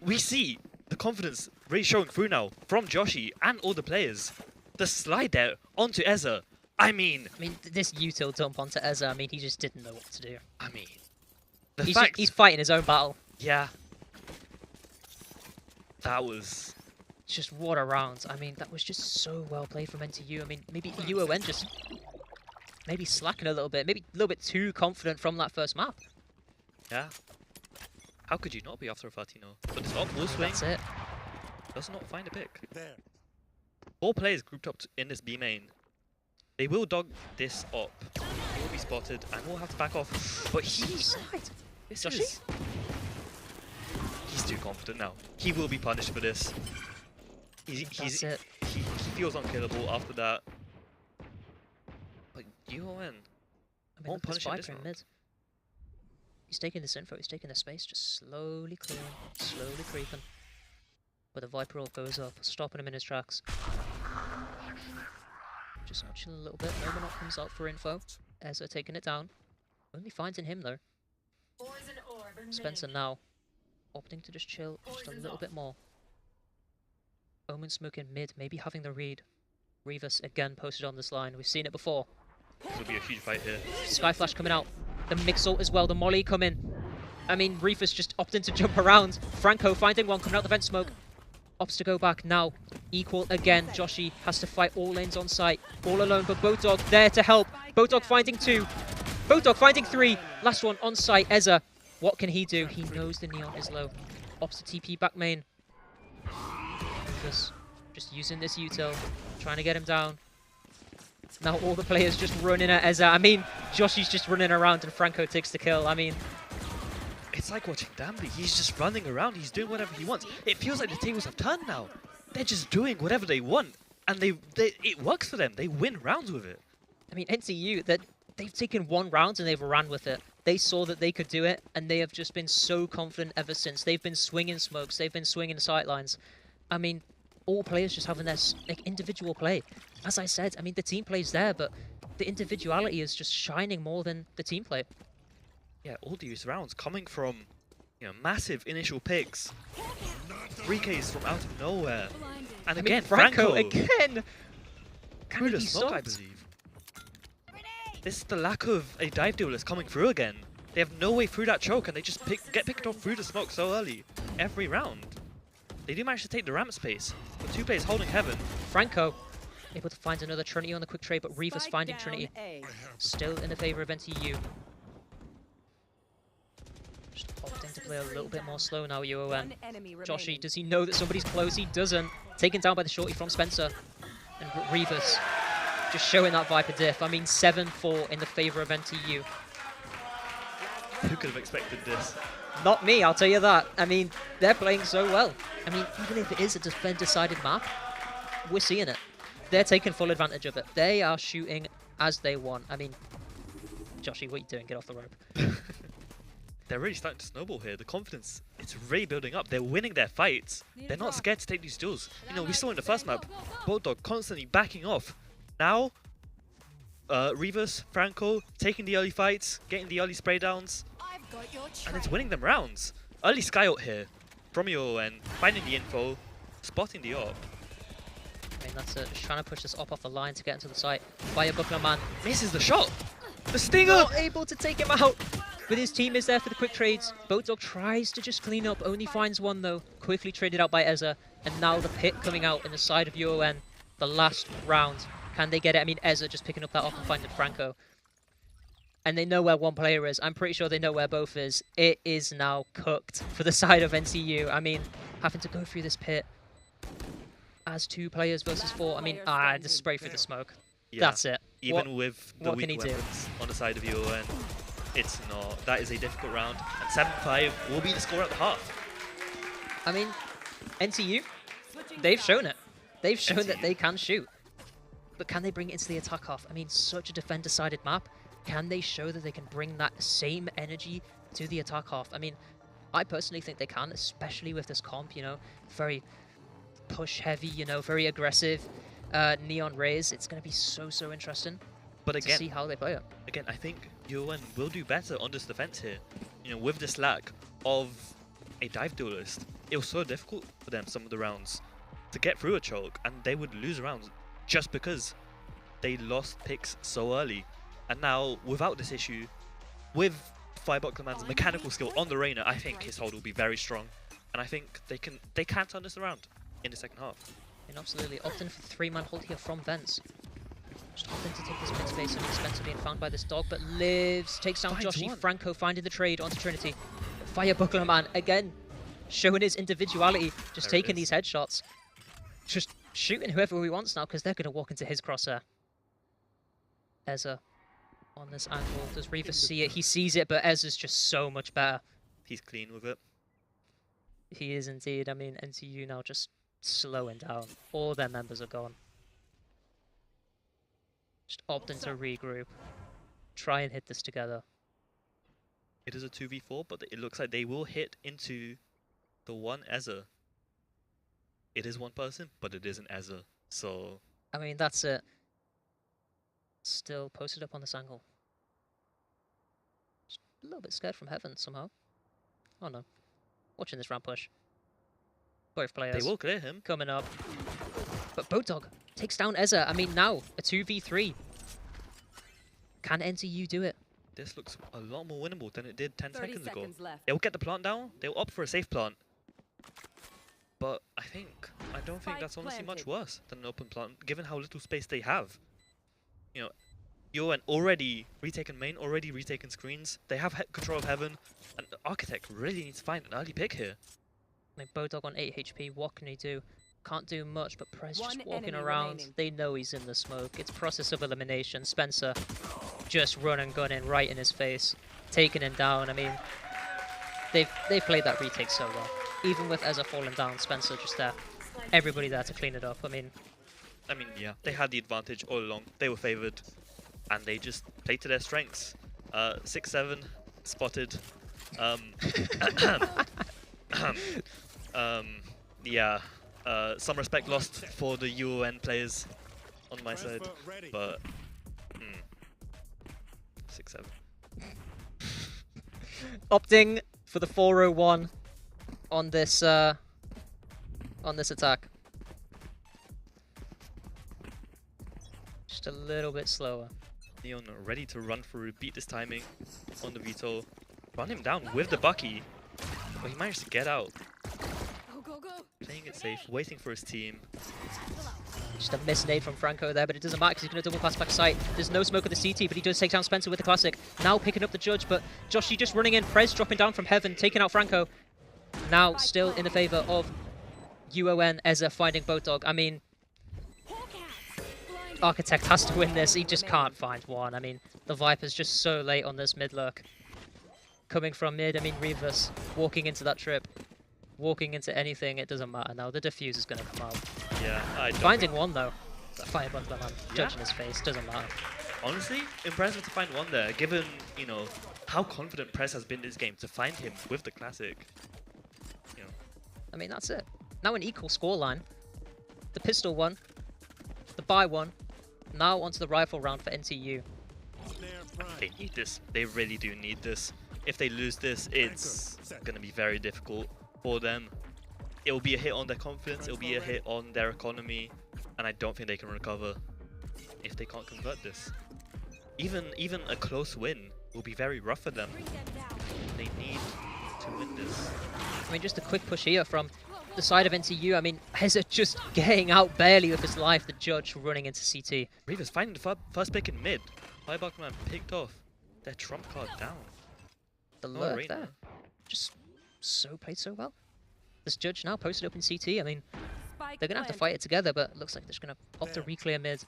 We see the confidence really showing through now from Joshi and all the players. The slide there onto Ezza. I mean, this util dump onto Ezza, I mean, he just didn't know what to do. I mean... He's fighting his own battle. Yeah. That was... Just what a round. I mean, that was just so well played from NTU. I mean, maybe UON just... Maybe slacking a little bit. Maybe a little bit too confident from that first map. Yeah. How could you not be after a Fatino? But it's up, will swing. That's it. Does not find a pick. 4 players grouped up in this B main. They will dog this up. He will be spotted and will have to back off. But he's too confident now. He will be punished for this. He feels unkillable after that. But UON won't punish him this round. Mid. He's taking this info, he's taking the space, just slowly clearing, slowly creeping. But the Viper ult goes up, stopping him in his tracks. Just chill a little bit. Nomanot comes out for info. Ezza taking it down. Only finding him though. Spencer now opting to just chill just a little bit more. Omen smoking mid, maybe having the read. Rivas again posted on this line. We've seen it before. This will be a huge fight here. Sky Flash coming out. The mix ult as well. The molly coming. I mean, Rivas just opting to jump around. Franco finding one coming out the vent smoke. Opts to go back now. Equal again. Joshi has to fight all lanes on site. All alone, but Bodog there to help. Bodog finding 2. Bodog finding 3. Last one on site. Ezza. What can he do? He knows the neon is low. Opts to TP back main. Just using this util. Trying to get him down. Now all the players just running at Ezza. I mean, Joshi's just running around and Franco takes the kill. I mean... It's like watching Dambley. He's just running around. He's doing whatever he wants. It feels like the tables have turned now. They're just doing whatever they want. And it works for them. They win rounds with it. I mean, NTU, they've taken 1 round and they've ran with it. They saw that they could do it, and they have just been so confident ever since. They've been swinging smokes. They've been swinging sightlines. I mean, all players just having their individual play. As I said, I mean, the team play's there, but the individuality is just shining more than the team play. Yeah, all these rounds coming from, You know, massive initial picks. 3Ks from out of nowhere. And I again, mean, Franco Franco again. Can through he the be smoke, I stopped? believe. This is the lack of a dive duelist coming through again. They have no way through that choke, and they just get picked off through the smoke so early every round. They do manage to take the ramp space, but 2 players holding heaven. Franco able to find another Trinity on the quick trade, but Reva's finding Trinity. Still in the favor of NTU. Just opting to play a little bit more slow now, UON. Joshy, does he know that somebody's close? He doesn't. Taken down by the shorty from Spencer. And Reva's just showing that Viper diff. I mean, 7-4 in the favor of NTU. Who could have expected this? Not me, I'll tell you that. I mean, they're playing so well. I mean, even if it is a defend-decided map, we're seeing it. They're taking full advantage of it. They are shooting as they want. I mean, Joshy, what are you doing? Get off the rope. They're really starting to snowball here. The confidence, it's really building up. They're winning their fights. They're not scared to take these duels. You know, we saw in the first map, Bulldog constantly backing off. Now, Revis, Franco, taking the early fights, getting the early spray downs, and it's winning them rounds. Early sky ult here from UON, finding the info, spotting the AWP. I mean, that's it. Just trying to push this AWP off the line to get into the site. Fire Buckler Man misses the shot. The stinger! Not able to take him out. But his team is there for the quick trades. Boatdog tries to just clean up, only finds one though. Quickly traded out by Ezza. And now the pit coming out in the side of UON. The last round. Can they get it? I mean, Ezza just picking up that off and finding Franco. And they know where one player is. I'm pretty sure they know where both is. It is now cooked for the side of NTU. I mean, having to go through this pit as 2 players versus 4. I mean, just spray through the smoke. Yeah. That's it. Even with the what can he weak do? weapons on the side of UON, it's not. That is a difficult round. And 7-5 will be the score at the half. I mean, NTU, they've shown it. They've shown that they can shoot. But can they bring it into the attack half? I mean, such a defend-decided map. Can they show that they can bring that same energy to the attack half? I mean, I personally think they can, especially with this comp, you know, very push-heavy, you know, very aggressive. Neon Rays, it's going to be so interesting But again, to see how they play it. Again, I think UON will do better on this defense here. You know, with this lack of a dive duelist, it was so difficult for them some of the rounds to get through a choke, and they would lose rounds just because they lost picks so early. And now, without this issue, with Firebucklerman's mechanical skill on the Reyna, I think his hold will be very strong, and I think they can turn this around in the second half. And absolutely, opting for 3-man hold here from Vents. Just opting to take this mid space, and Spencer being found by this dog, but lives, takes down Joshy. Franco finding the trade onto Trinity. Firebuckler Man again, showing his individuality, just taking these headshots. Just shooting whoever he wants now, because they're going to walk into his crosshair. Ezza on this angle. Does Revis see it? He sees it, but Ezza's just so much better. He's clean with it. He is indeed. I mean, NTU now just slowing down. All their members are gone. Just opting to regroup. Try and hit this together. It is a 2v4, but it looks like they will hit into the one Ezza. It is one person, but it isn't Ezza, so... I mean, that's it. Still posted up on this angle. Just a little bit scared from heaven somehow. Oh no. Watching this ramp push. Both players. They will clear him. Coming up. But Boatdog takes down Ezza. I mean, now, a 2v3. Can NTU do it? This looks a lot more winnable than it did 10 seconds ago. left. They'll get the plant down. They'll opt for a safe plant. But I don't think that's honestly much worse than an open plant, given how little space they have. You know, UON already retaken main, already retaken screens. They have control of heaven, and the Architect really needs to find an early pick here. I mean, Boatdog on 8 HP, what can he do? Can't do much, but Prez just walking around. They know he's in the smoke. It's process of elimination. Spencer just run and gunning right in his face, taking him down. I mean, they've played that retake so well. Even with Ezza falling down, Spencer just there. Everybody there to clean it up. I mean, yeah, they had the advantage all along. They were favored, and they just played to their strengths. 6-7 spotted. Yeah. Some respect lost for the UON players on my side, but 6-7. opting for the 401 on this attack. Just a little bit slower. Neon ready to run through, beat this timing on the Vito, run him down with the Bucky. But he managed to get out. Go, go, go. Playing it safe, waiting for his team. Just a missed nade from Franco there, but it doesn't matter because he's going to double pass back sight. There's no smoke of the CT, but he does take down Spencer with the classic. Now picking up the Judge, but Joshy just running in. Prez dropping down from heaven, taking out Franco. Now still in the favor of UON. Eza finding Boat Dog. I mean, Architect has to win this. He just can't find one. I mean, the Viper's just so late on this mid lurk. Coming from mid, I mean, Revis walking into that trip. Walking into anything, it doesn't matter now. The defuse is going to come out. Yeah, I don't Finding one, though. That fire bundler, man. Judging his face, doesn't matter. Honestly, impressive to find one there, given, you know, how confident Prez has been this game to find him with the classic. You know. I mean, that's it. Now an equal scoreline. The pistol one. The buy one. Now onto the rifle round for NTU. They need this. They really do need this. If they lose this, it's going to be very difficult for them. It will be a hit on their confidence, it will be a hit on their economy, and I don't think they can recover if they can't convert this. Even a close win will be very rough for them. They need to win this. I mean, just a quick push here from the side of NTU. I mean, Heza just getting out barely with his life. The Judge running into CT. Reavers finding the first pick in mid. Firebuckman picked off their trump card down. The lurk there. Just played so well. This Judge now posted up in CT. I mean, they're going to have to fight it together, but it looks like they're just going to opt to re-clear mid,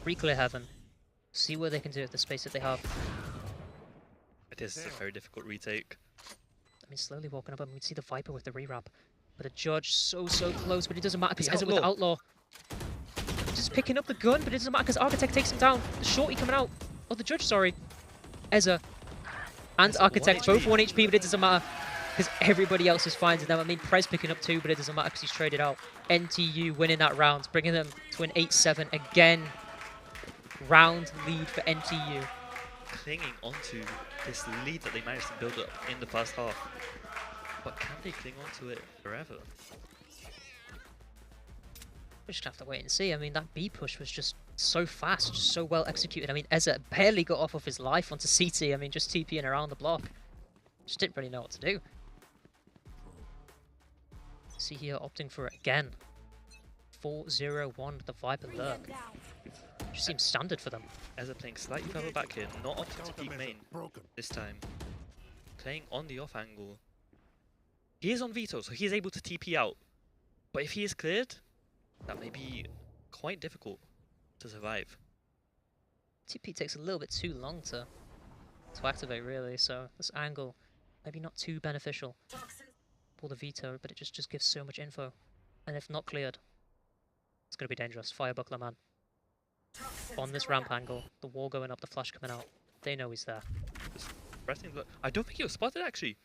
re-clear heaven, see what they can do with the space that they have. This is a very difficult retake. I mean, slowly walking up, and we see the Viper with the re-wrap. But a Judge so close, but it doesn't matter because Eza with the Outlaw. Just picking up the gun, but it doesn't matter because Architect takes him down. The Shorty coming out. Oh, the Judge, sorry. Eza and Architect, both 1 HP, but it doesn't matter because everybody else is finding them. I mean, Prez picking up 2, but it doesn't matter because he's traded out. NTU winning that round, bringing them to an 8-7 again. Round lead for NTU. Clinging onto this lead that they managed to build up in the first half. But can they cling onto it forever? We just have to wait and see. I mean, that B push was just so fast, just so well executed. I mean, Eza barely got off of his life onto CT. I mean, just TPing around the block. Just didn't really know what to do. See here, opting for it again. 4-0-1 with the Viper lurk. Just seems standard for them. Eza playing slightly further back here, not opting to peek main this time. Playing on the off angle. He is on Vito, so he is able to TP out. But if he is cleared, that may be quite difficult to survive. TP takes a little bit too long to activate, really, so this angle maybe not too beneficial for the Vito, but it just gives so much info. And if not cleared, it's going to be dangerous. Firebuckler man. On this ramp angle, the wall going up, the flash coming out. They know he's there. I don't think he was spotted, actually.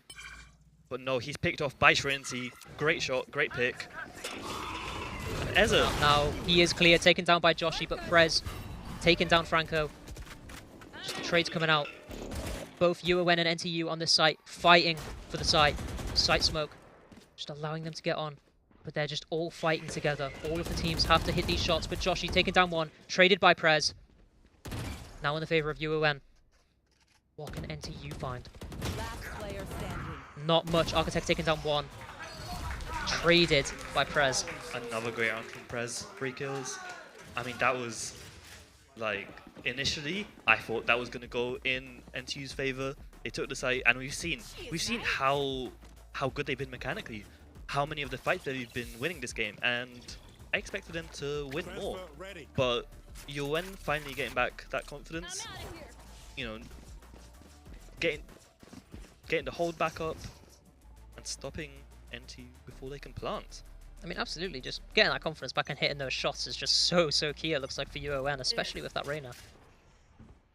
But no, he's picked off by Shrinty. Great shot, great pick. Eza. Now he is clear, taken down by Joshy, but Prez taking down Franco. Just the trades coming out. Both UON and NTU on this site, fighting for the site. Site smoke, just allowing them to get on. But they're just all fighting together. All of the teams have to hit these shots, but Joshy taking down one, traded by Prez. Now in the favor of UON. What can NTU find? Not much. Architect taking down one. Traded by Prez. Another great round from Prez. 3 kills. I mean, that was like initially I thought that was gonna go in NTU's favor. They took the site, and we've seen how good they've been mechanically. How many of the fights they've been winning this game, and I expected them to win more. But UON finally getting back that confidence. You know, getting the hold back up and stopping NTU before they can plant. I mean, absolutely, just getting that confidence back and hitting those shots is just so key, it looks like, for UON, especially with that Reyna.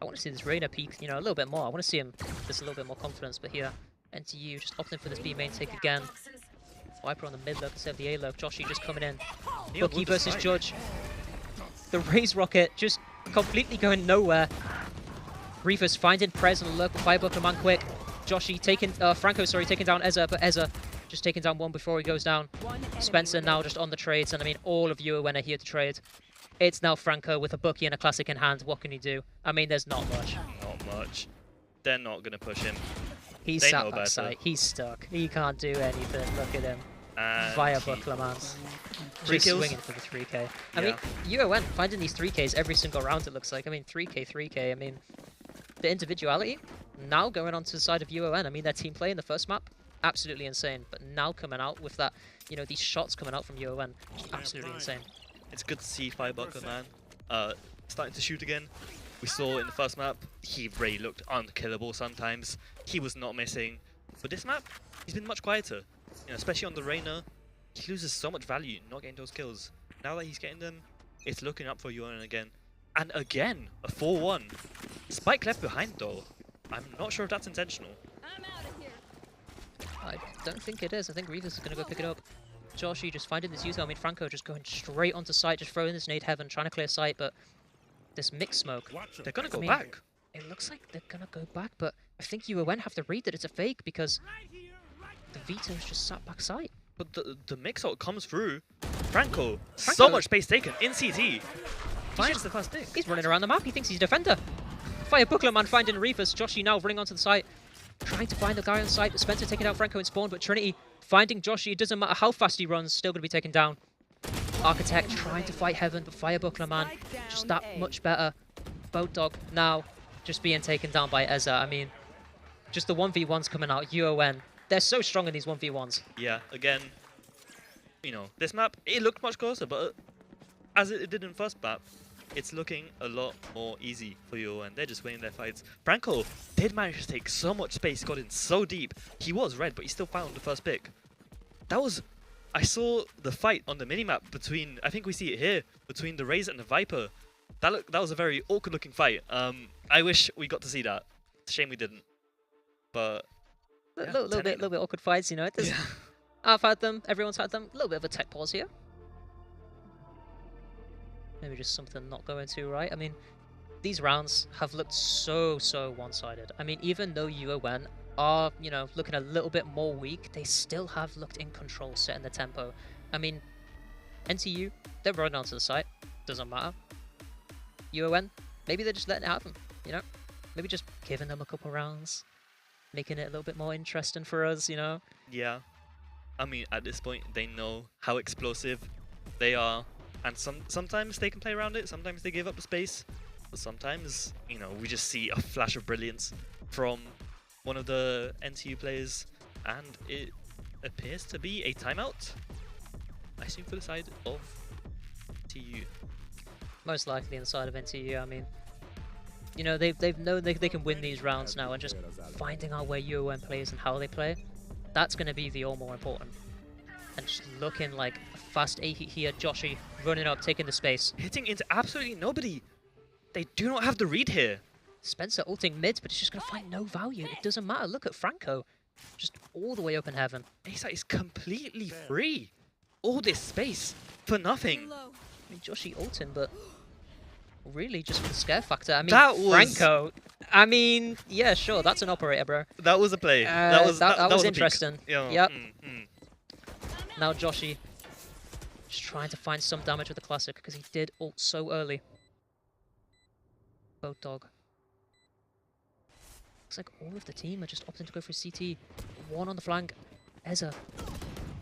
I want to see this Reyna peak, you know, a little bit more. I want to see him just a little bit more confidence, but here, NTU just opting for this B main take again. Viper on the mid lurk instead of the A lurk. Joshy just coming in. Bucky versus Judge. The Raise Rocket just completely going nowhere. Reefers finding Prez on the lurk with Firebuckler man quick. Joshi taking, Franco, sorry, taking down Ezza, but Ezza just taking down one before he goes down. Spencer now just on the trades, and I mean, all of UON are here to trade. It's now Franco with a Bucky and a Classic in hand. What can he do? I mean, there's not much. Not much. They're not going to push him. He's They sat know better. backside. He's stuck. He can't do anything. Look at him. And Via he- Buckler, man. 3 Just kills. swinging for the 3k. I Yeah. mean, UON finding these 3ks every single round, it looks like. I mean, 3k. I mean, the individuality now going on to the side of UON. I mean, their team play in the first map, absolutely insane. But now coming out with that, you know, these shots coming out from UON, just absolutely insane. It's good to see Firebuckler, man. Starting to shoot again. We saw in the first map, he really looked unkillable sometimes. He was not missing. But this map, he's been much quieter. You know, especially on the Reyna, he loses so much value not getting those kills. Now that he's getting them, it's looking up for UON again. And again, a 4-1. Spike left behind though. I'm not sure if that's intentional. I don't think it is. I think Revis is going to go pick it up. Joshi just finding this user. I mean, Franco just going straight onto site, just throwing this nade heaven, trying to clear sight, but this mix smoke. They're going to go I mean, back. It looks like they're going to go back, but I think UON have to read that it's a fake because the Vito's just sat back site. But the mix-out comes through. Franco, so much space taken in CT. Finds the first pick. He's running around the map. He thinks he's a defender. Fire Buckler man finding Reefers. Joshi now running onto the site, trying to find the guy on site. But Spencer taking out Franco in spawn, but Trinity finding Joshi. It doesn't matter how fast he runs, still going to be taken down. Architect trying to fight Heaven, but Fire Buckler man just that much better. Boat Dog now just being taken down by Ezza. I mean, just the 1v1s coming out. UON, they're so strong in these 1v1s. Yeah, again, you know, this map, it looked much closer, but as it did in first map, it's looking a lot more easy for you, and they're just winning their fights. Franco did manage to take so much space, got in so deep. He was red, but he still found the first pick. That was... I saw the fight on the minimap between... I think we see it here, between the Razor and the Viper. That was a very awkward-looking fight. I wish we got to see that. It's a shame we didn't. But... A little bit awkward fights, you know. I've had them, everyone's had them. A little bit of a tech pause here. Maybe just something not going too right. I mean, these rounds have looked so one-sided. I mean, even though UON are, you know, looking a little bit more weak, they still have looked in control, setting the tempo. I mean, NTU, they're running onto the site. Doesn't matter. UON, maybe they're just letting it happen, you know? Maybe just giving them a couple rounds, making it a little bit more interesting for us, you know? Yeah. I mean, at this point, they know how explosive they are. And sometimes they can play around it, sometimes they give up the space. But sometimes, you know, we just see a flash of brilliance from one of the NTU players. And it appears to be a timeout. I assume for the side of NTU. Most likely on the side of NTU, I mean, you know, they've known they can win these rounds now, and just finding out where UON plays and how they play, that's going to be the all more important. And just looking like a fast A hit here, Joshi running up, taking the space. Hitting into absolutely nobody. They do not have the read here. Spencer ulting mid, but it's just going to find no value. It doesn't matter. Look at Franco. Just all the way up in heaven. ASA is completely free. All this space for nothing. I mean, Joshi ulting, but really just for the scare factor. I mean, that was... Franco. I mean, yeah, sure, that's an operator, bro. That was a play. That was a interesting. peak. Yeah, yep. Now Joshi just trying to find some damage with the classic because he did ult so early. Boat Dog. Looks like all of the team are just opting to go for CT. One on the flank. Ezza.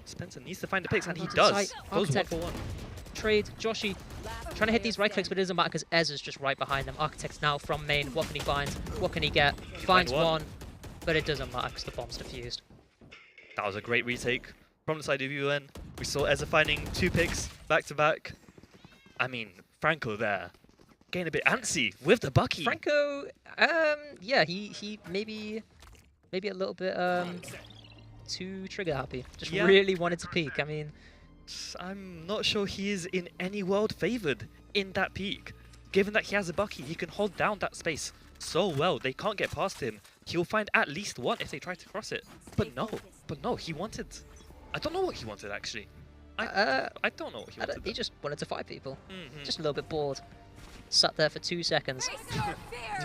Spencer needs to find the picks, and he Onto does. site. Goes Architect. 1 for 1. Trade. Joshi trying to hit these right clicks, but it doesn't matter because Ezza's just right behind them. Architect's now from main. What can he find? What can he get? Finds one, but it doesn't matter because the bomb's defused. That was a great retake from the side of UON. We saw Ezza finding 2 picks back to back. I mean, Franco there getting a bit antsy with the Bucky. Franco, yeah, he maybe a little bit too trigger happy. Just really wanted to peek. I mean, I'm not sure he is in any world favored in that peak. Given that he has a Bucky, he can hold down that space so well. They can't get past him. He'll find at least one if they try to cross it. But no, he wanted... I don't know what he wanted actually. I don't know what he wanted. He just wanted to fight people. Just a little bit bored. Sat there for 2 seconds. Two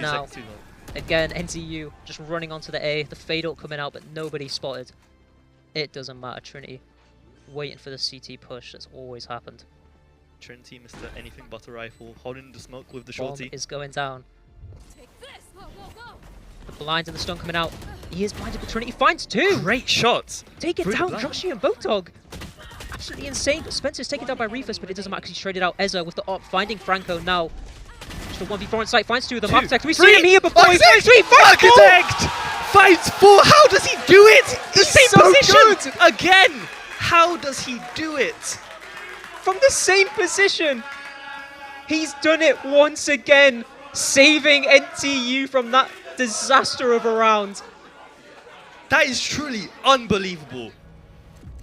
Now, seconds too long. Again, NTU just running onto the A. The fade ult coming out, but nobody spotted. It doesn't matter. Trinity waiting for the CT push. That's always happened. Trinity, Mr. Anything But a Rifle, holding the smoke with the Bomb shorty. is going down. Take this. Go, go, go. The blind and the stun coming out. He is blinded, but Trinity finds two. Great shots. Take it Through the down, blind. Joshi and Botog. Absolutely insane. But Spencer's taken down by Refus, but it doesn't matter because he's traded out Ezza with the op, finding Franco now. Just a 1v4 on site, finds two of them. Architect, we've seen him here before. He finds three, finds four. Architect finds 4. How does he do it? The same so position good. again. How does he do it? From the same position. He's done it once again, saving NTU from that disaster of a round. That is truly unbelievable.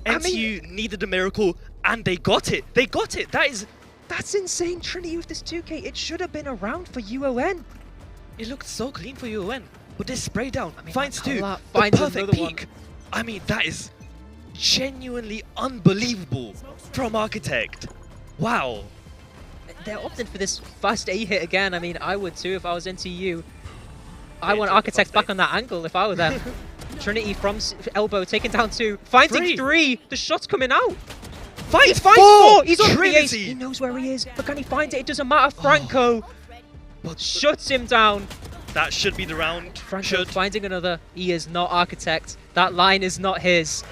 NTU needed a miracle, and they got it. They got it. That's insane. Trinity with this 2K. It should have been a round for UON. It looked so clean for UON, but this spray down finds two. Alaa The finds perfect another one. peak. I mean, that is genuinely unbelievable from Architect. Wow. They're opting for this fast A hit again. I mean, I would too if I was NTU. I want Architect back on that angle if I were them. Trinity from elbow, taking down 2, finding 3. The shot's coming out. He finds 4. He's on the ace. He knows where he is, but can he find it? It doesn't matter. Franco shuts him down. That should be the round. Franco finding another. He is not Architect. That line is not his.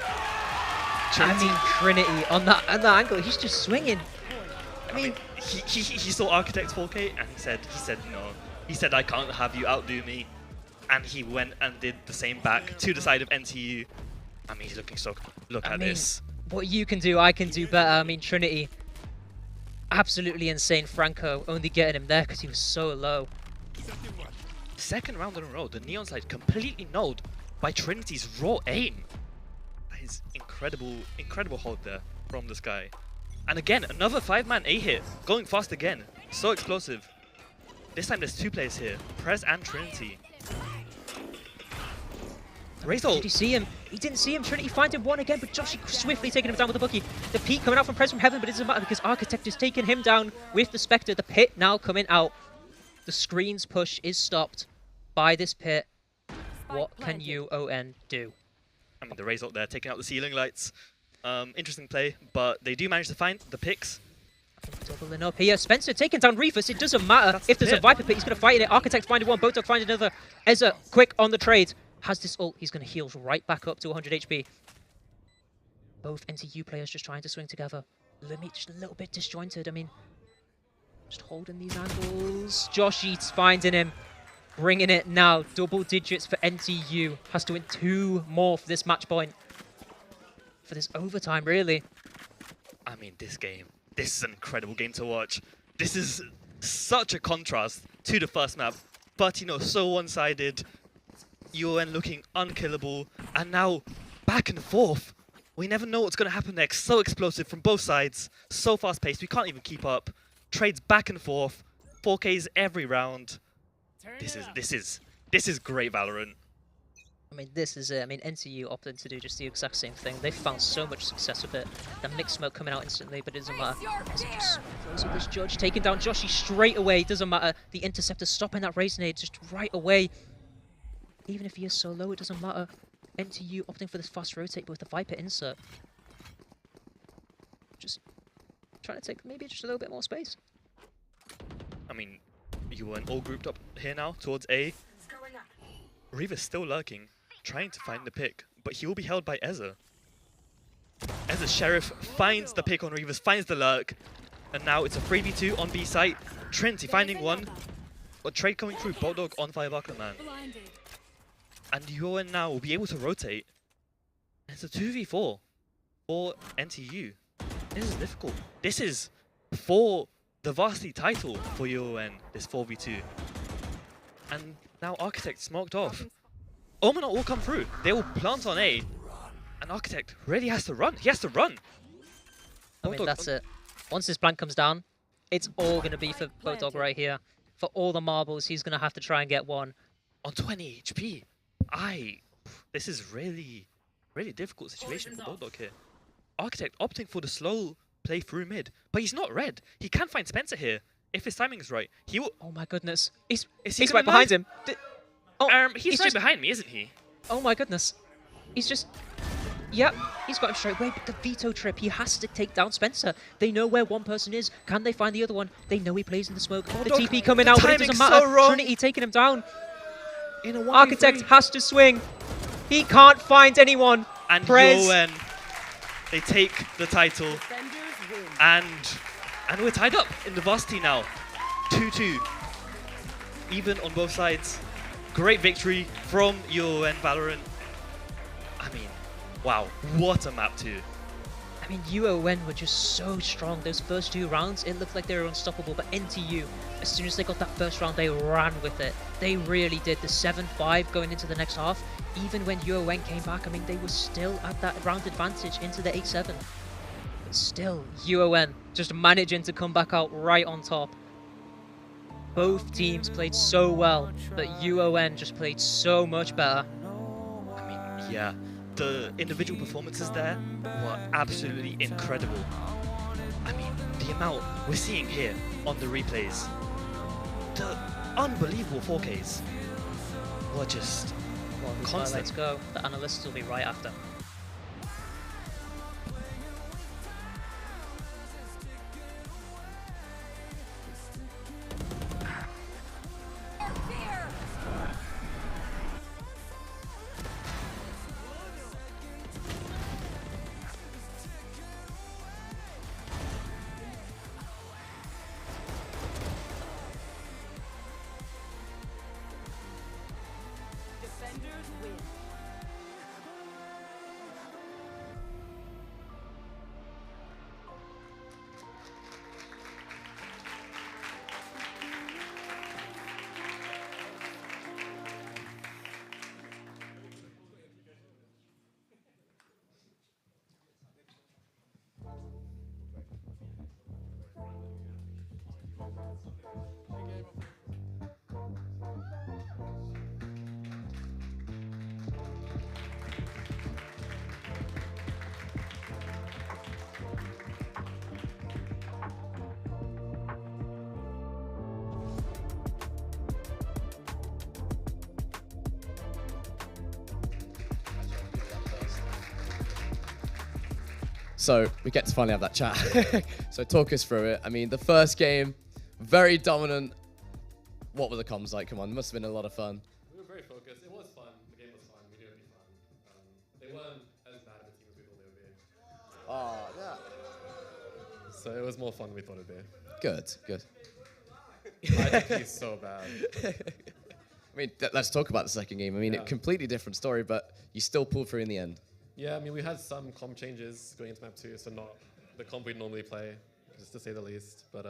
Trinity. I mean, Trinity on that angle. He's just swinging. I mean, he saw Architect 4K and he said no. He said, I can't have you outdo me. And he went and did the same back to the side of NTU. I mean, he's looking so... Look at this. What you can do, I can do better. I mean, Trinity, absolutely insane. Franco only getting him there because he was so low. Second round in a row, the Neon side completely nulled by Trinity's raw aim. That is incredible hold there from this guy. And again, another 5-man A hit, going fast again. So explosive. This time there's 2 players here, Prez and Trinity. Did he see him? He didn't see him. Trinity finds him 1 again, but Joshi swiftly taking him down with the Bucky. The peak coming out from Prez from Heaven, but it doesn't matter because Architect is taking him down with the Spectre. The pit now coming out. The screen's push is stopped by this pit. What can UON do? I mean, the Raze out there taking out the ceiling lights. Interesting play, but they do manage to find the picks. Doubling up here. Spencer taking down Refus. It doesn't matter if there's a Viper pit. He's going to fight in it. Architect finding 1. Botog finding another. Ezza quick on the trade. Has this ult. He's going to heal right back up to 100 HP. Both NTU players just trying to swing together. Limit just a little bit disjointed. I mean, just holding these angles. Joshi's finding him. Bringing it now. Double digits for NTU. Has to win 2 more for this match point. For this overtime, really. I mean, this is an incredible game to watch. This is such a contrast to the first map. But, you know, so one-sided. UON looking unkillable. And now, back and forth. We never know what's going to happen next. So explosive from both sides. So fast-paced. We can't even keep up. Trades back and forth. 4Ks every round. This is great Valorant. I mean, this is it. I mean, NTU opted to do just the exact same thing. They found so much success with it. The mixed smoke coming out instantly, but it doesn't matter. Those with this Judge taking down Joshi straight away. Doesn't matter. The Interceptor stopping that Raze nade just right away. Even if he is so low, it doesn't matter. NTU opting for this fast rotate with the Viper insert. Just trying to take maybe just a little bit more space. I mean, UON all grouped up here now towards A. Reva's still lurking, trying to find the pick, but he will be held by Ezza. Ezza's Sheriff finds the pick on Reva's, finds the lurk, and now it's a 3v2 on B site. Trinity finding 1, a trade coming through, Bulldog on Firebuckler Man. And UON now will be able to rotate. It's a 2v4 for NTU. This is difficult. This is for the varsity title for UON, this 4v2. And now Architect smoked off. Omenot will come through. They will plant on A. And Architect really has to run. He has to run. I mean, that's it. Once this blank comes down, it's all going to be for Bulldog right here. For all the marbles, he's going to have to try and get 1. On 20 HP. This is really difficult situation for Bulldog here. Architect opting for the slow play through mid. But he's not red. He can find Spencer here. If his timing is right, he will... Oh my goodness. He's right behind him. He's right behind me, isn't he? Oh my goodness. He's just... Yep, he's got him straight away, but the veto trip, he has to take down Spencer. They know where one person is. Can they find the other one? They know he plays in the smoke. The TP coming out, but it doesn't matter. Trinity taking him down. Architect has to swing. He can't find anyone. And Prez. UON, they take the title. And we're tied up in the varsity now. 2-2. Even on both sides. Great victory from UON Valorant. I mean, wow, what a map too. I mean, UON were just so strong. Those first 2 rounds, it looked like they were unstoppable. But NTU, as soon as they got that first round, they ran with it. They really did. The 7-5 going into the next half. Even when UON came back, I mean, they were still at that round advantage into the 8-7. But still, UON just managing to come back out right on top. Both teams played so well, but UON just played so much better. I mean, yeah, the individual performances there were absolutely incredible. I mean, the amount we're seeing here on the replays, the unbelievable 4Ks were just constant. Let's go. The analysts will be right after. So we get to finally have that chat. So talk us through it. I mean, the first game, very dominant. What were the comms like? Come on, must have been a lot of fun. We were very focused. It was fun. The game was fun. We knew it would be fun. They weren't as bad of a team as we thought they would be. Oh, yeah. So it was more fun than we thought it'd be. Good, good. I think he's so bad. I mean, let's talk about the second game. I mean, Yeah. a completely different story, but you still pulled through in the end. Yeah, I mean, we had some comp changes going into map 2, so not the comp we normally play, just to say the least. But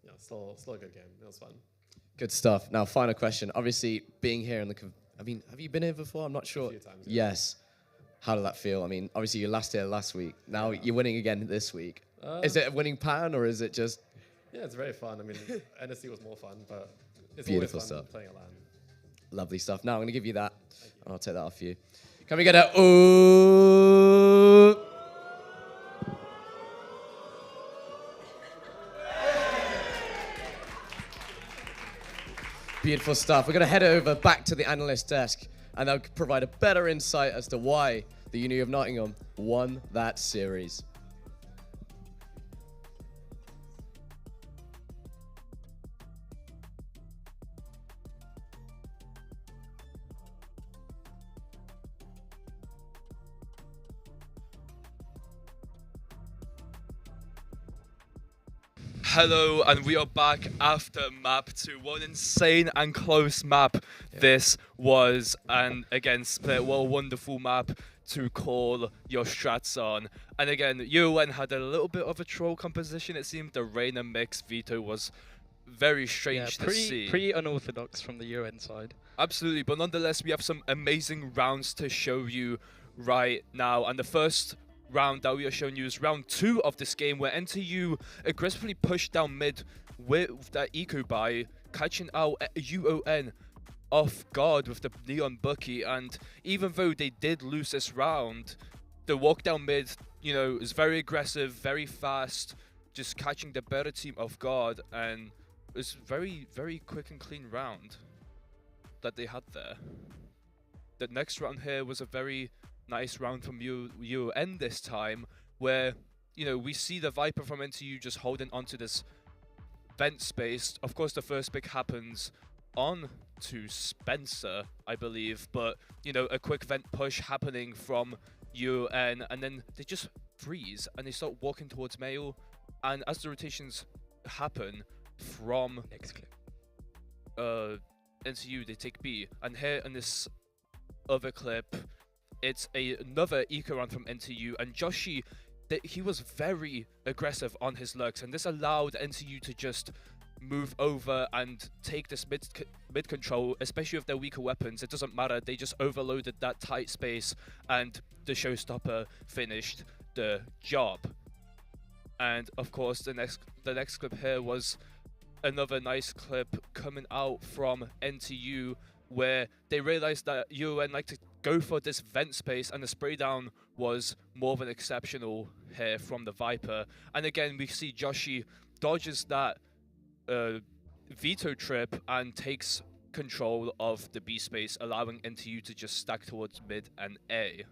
yeah, still a good game. It was fun. Good stuff. Now, final question. Obviously, being here in the... I mean, have you been here before? I'm not sure. A few times, yeah. Yes. How did that feel? I mean, obviously, you last here last week. Now you're winning again this week. Is it a winning pattern, or is it just... Yeah, it's very fun. I mean, NSC was more fun, but it's Beautiful always fun stuff. playing a LAN. Lovely stuff. Now, I'm going to give you that, and I'll take that off you. Can we get a ooh? Beautiful stuff. We're going to head over back to the analyst desk, and they'll provide a better insight as to why the Uni of Nottingham won that series. Hello, and we are back after map 2. One insane and close map this was, and again, split. What a wonderful map to call your strats on. And again, UON had a little bit of a troll composition. It seemed the Reina mix veto was very strange to see. Pretty unorthodox from the UON side. Absolutely, but nonetheless, we have some amazing rounds to show you right now. And the first round that we are showing you is round 2 of this game, where NTU aggressively pushed down mid with that eco buy, catching out UON off guard with the Neon Bucky. And even though they did lose this round, the walk down mid, you know, is very aggressive, very fast, just catching the better team off guard, and it was very, very quick and clean round. that they had there. The next round here was a very nice round from UON this time, where, you know, we see the Viper from NTU just holding onto this vent space. Of course, the first pick happens on to Spencer, I believe, but, you know, a quick vent push happening from UON, and then they just freeze and they start walking towards Mail, and as the rotations happen from NTU, they take B, and here in this other clip, it's another eco round from NTU, and Joshi, he was very aggressive on his lurks, and this allowed NTU to just move over and take this mid control, especially with their weaker weapons. It doesn't matter, they just overloaded that tight space, and the showstopper finished the job. And of course, the next clip here was another nice clip coming out from NTU, where they realized that UON like to go for this vent space, and the spray down was more than exceptional here from the Viper. And again, we see Joshi dodges that veto trip and takes control of the B space, allowing NTU to just stack towards mid and A.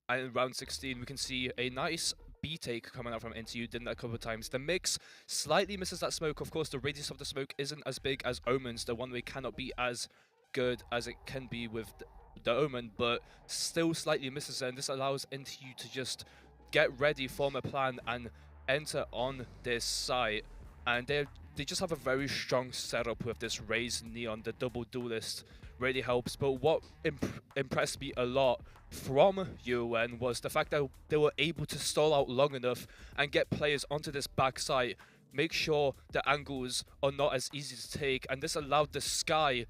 And in round 16, we can see a nice B take coming out from NTU, did that a couple of times. The mix slightly misses that smoke. Of course, the radius of the smoke isn't as big as Omen's. The one-way cannot be as good as it can be with the Omen, but still slightly misses it, and this allows NTU to just get ready, form a plan, and enter on this site. And they just have a very strong setup with this Raze Neon. The double duelist really helps, but what impressed me a lot from UON was the fact that they were able to stall out long enough and get players onto this back site, make sure the angles are not as easy to take, and this allowed the Sky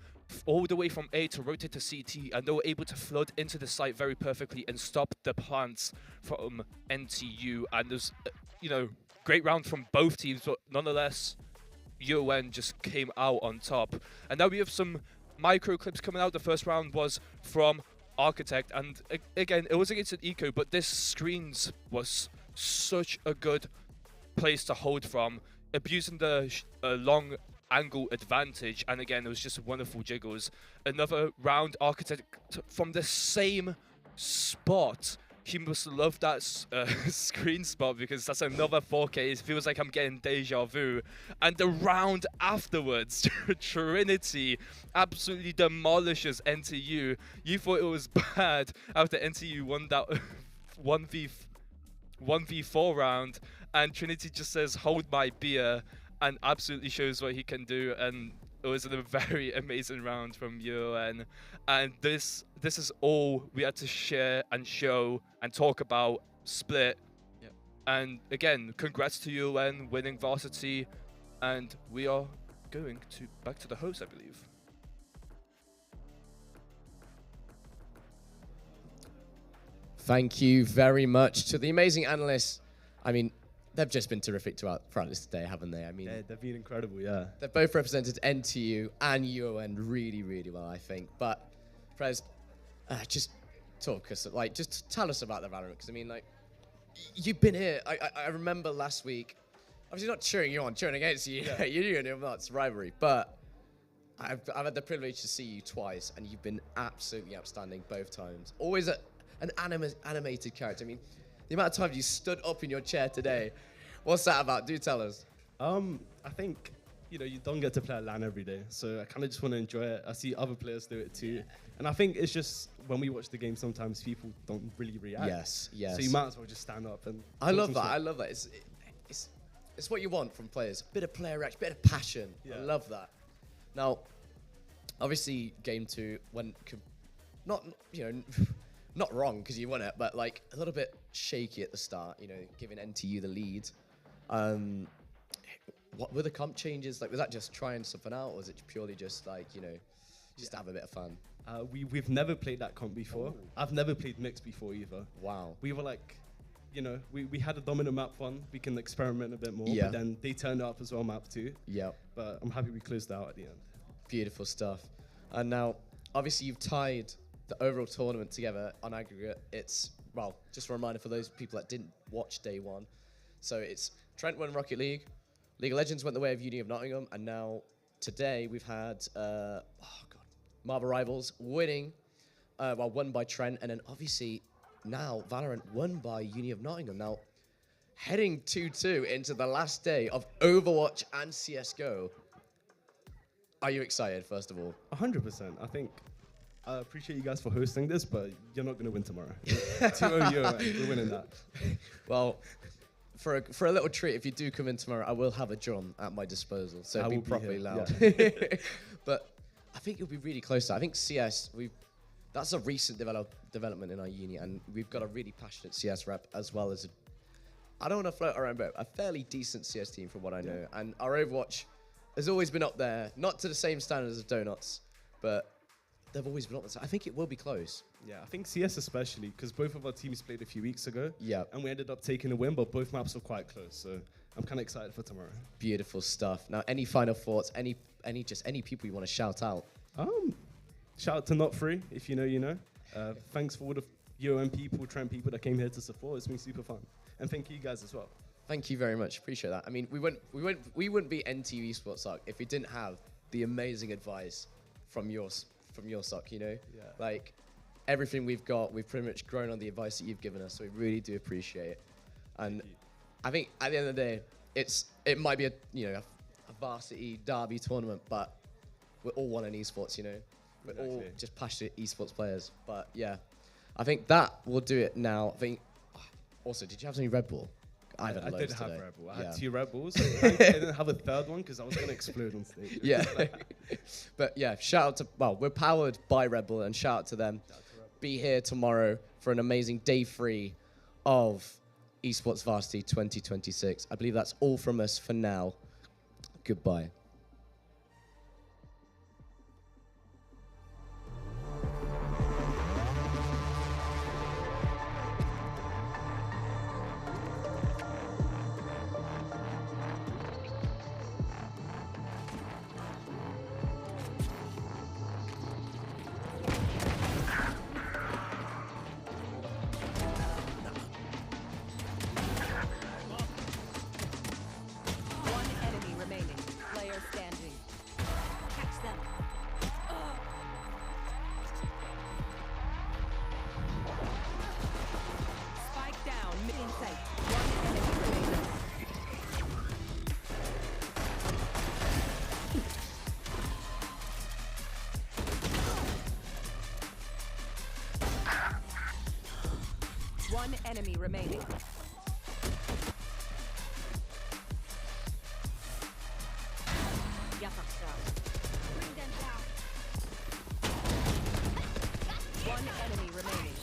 all the way from A to rotate to CT, and they were able to flood into the site very perfectly and stop the plants from NTU. And there's, you know, great round from both teams, but nonetheless, UON just came out on top. And now we have some micro clips coming out. The first round was from Architect, and again, it was against an eco, but this screens was such a good place to hold from, abusing the long angle advantage, and again, it was just wonderful jiggles. Another round, Architect from the same spot. He must love that screen spot, because that's another 4K. It feels like I'm getting deja vu. And the round afterwards, Trinity absolutely demolishes NTU. You thought it was bad after NTU won that 1v4 round, and Trinity just says, "Hold my beer," and absolutely shows what he can do. And it was a very amazing round from UON, and this is all we had to share and show and talk about Split. Yep. And again, congrats to UON winning Varsity, and we are going back to the host, I believe. Thank you very much to the amazing analysts. I mean, they've just been terrific throughout this today, haven't they? I mean, they've been incredible, yeah. They've both represented NTU and UON really, really well, I think. But, Prez, just talk us, like, just tell us about the Valorant, because I mean, like, you've been here. I remember last week, obviously not cheering you on, cheering against you. Yeah. You're doing it's rivalry, but I've had the privilege to see you twice, and you've been absolutely outstanding both times. Always an animated character. I mean, the amount of times you stood up in your chair today, what's that about? Do tell us. I think, you know, you don't get to play at LAN every day, so I kind of just want to enjoy it. I see other players do it too. And I think it's just, when we watch the game, sometimes people don't really react. Yes. So you might as well just stand up and... I love that. It's what you want from players. Bit of player reaction, bit of passion. Yeah. I love that. Now, obviously, game 2 went not wrong because you won it, but like a little bit shaky at the start, you know, giving NTU the lead. What were the comp changes? Like, was that just trying something out, or was it purely just like, you know, just to have a bit of fun? We've never played that comp before. I've never played mixed before either. Wow. We were like, you know, we had a dominant map one. We can experiment a bit more. Yeah. But then they turned it up as well, map 2. Yeah. But I'm happy we closed out at the end. Beautiful stuff. And now, obviously, you've tied the overall tournament together on aggregate. It's, well, just a reminder for those people that didn't watch day 1. So it's Trent won Rocket League, League of Legends went the way of Uni of Nottingham, and now today we've had Marvel Rivals winning, won by Trent, and then obviously now Valorant won by Uni of Nottingham. Now heading 2-2 into the last day of Overwatch and CS:GO. Are you excited, first of all? 100%. I think I appreciate you guys for hosting this, but you're not going to win tomorrow. 2-0 UON, we're winning that. Well, for a little treat, if you do come in tomorrow, I will have a drum at my disposal, so be properly loud. Yeah. But I think you'll be really close. I think CS, that's a recent development in our uni, and we've got a really passionate CS rep as well as I don't want to float around, but a fairly decent CS team from what I know. And our Overwatch has always been up there, not to the same standards as Donuts, but they've always been up there. So I think it will be close. Yeah, I think CS especially, because both of our teams played a few weeks ago. Yeah. And we ended up taking a win, but both maps were quite close. So I'm kind of excited for tomorrow. Beautiful stuff. Now, any final thoughts? Any people you want to shout out? Shout out to Not Free, if you know, you know. Thanks for all the UON people, Trent people that came here to support. It's been super fun. And thank you guys as well. Thank you very much. Appreciate that. I mean, we wouldn't be NTU Esports Sock if we didn't have the amazing advice from your sock, you know? Yeah. Like, everything we've got, we've pretty much grown on the advice that you've given us, so we really do appreciate it. And I think at the end of the day, it might be a varsity derby tournament, but we're all one in esports, you know? We're all just passionate esports players. But yeah, I think that will do it now. I think, also, did you have any Red Bull? I did have today. Red Bull. I had 2 Red Bulls. I didn't have a third one because I was going to explode on stage. Yeah. But yeah, shout out to, we're powered by Red Bull, and shout out to them. Be here tomorrow for an amazing day 3 of ESPORTS VARSITY 2026. I believe that's all from us for now. Goodbye. One enemy remaining. Bring them down. One enemy remaining.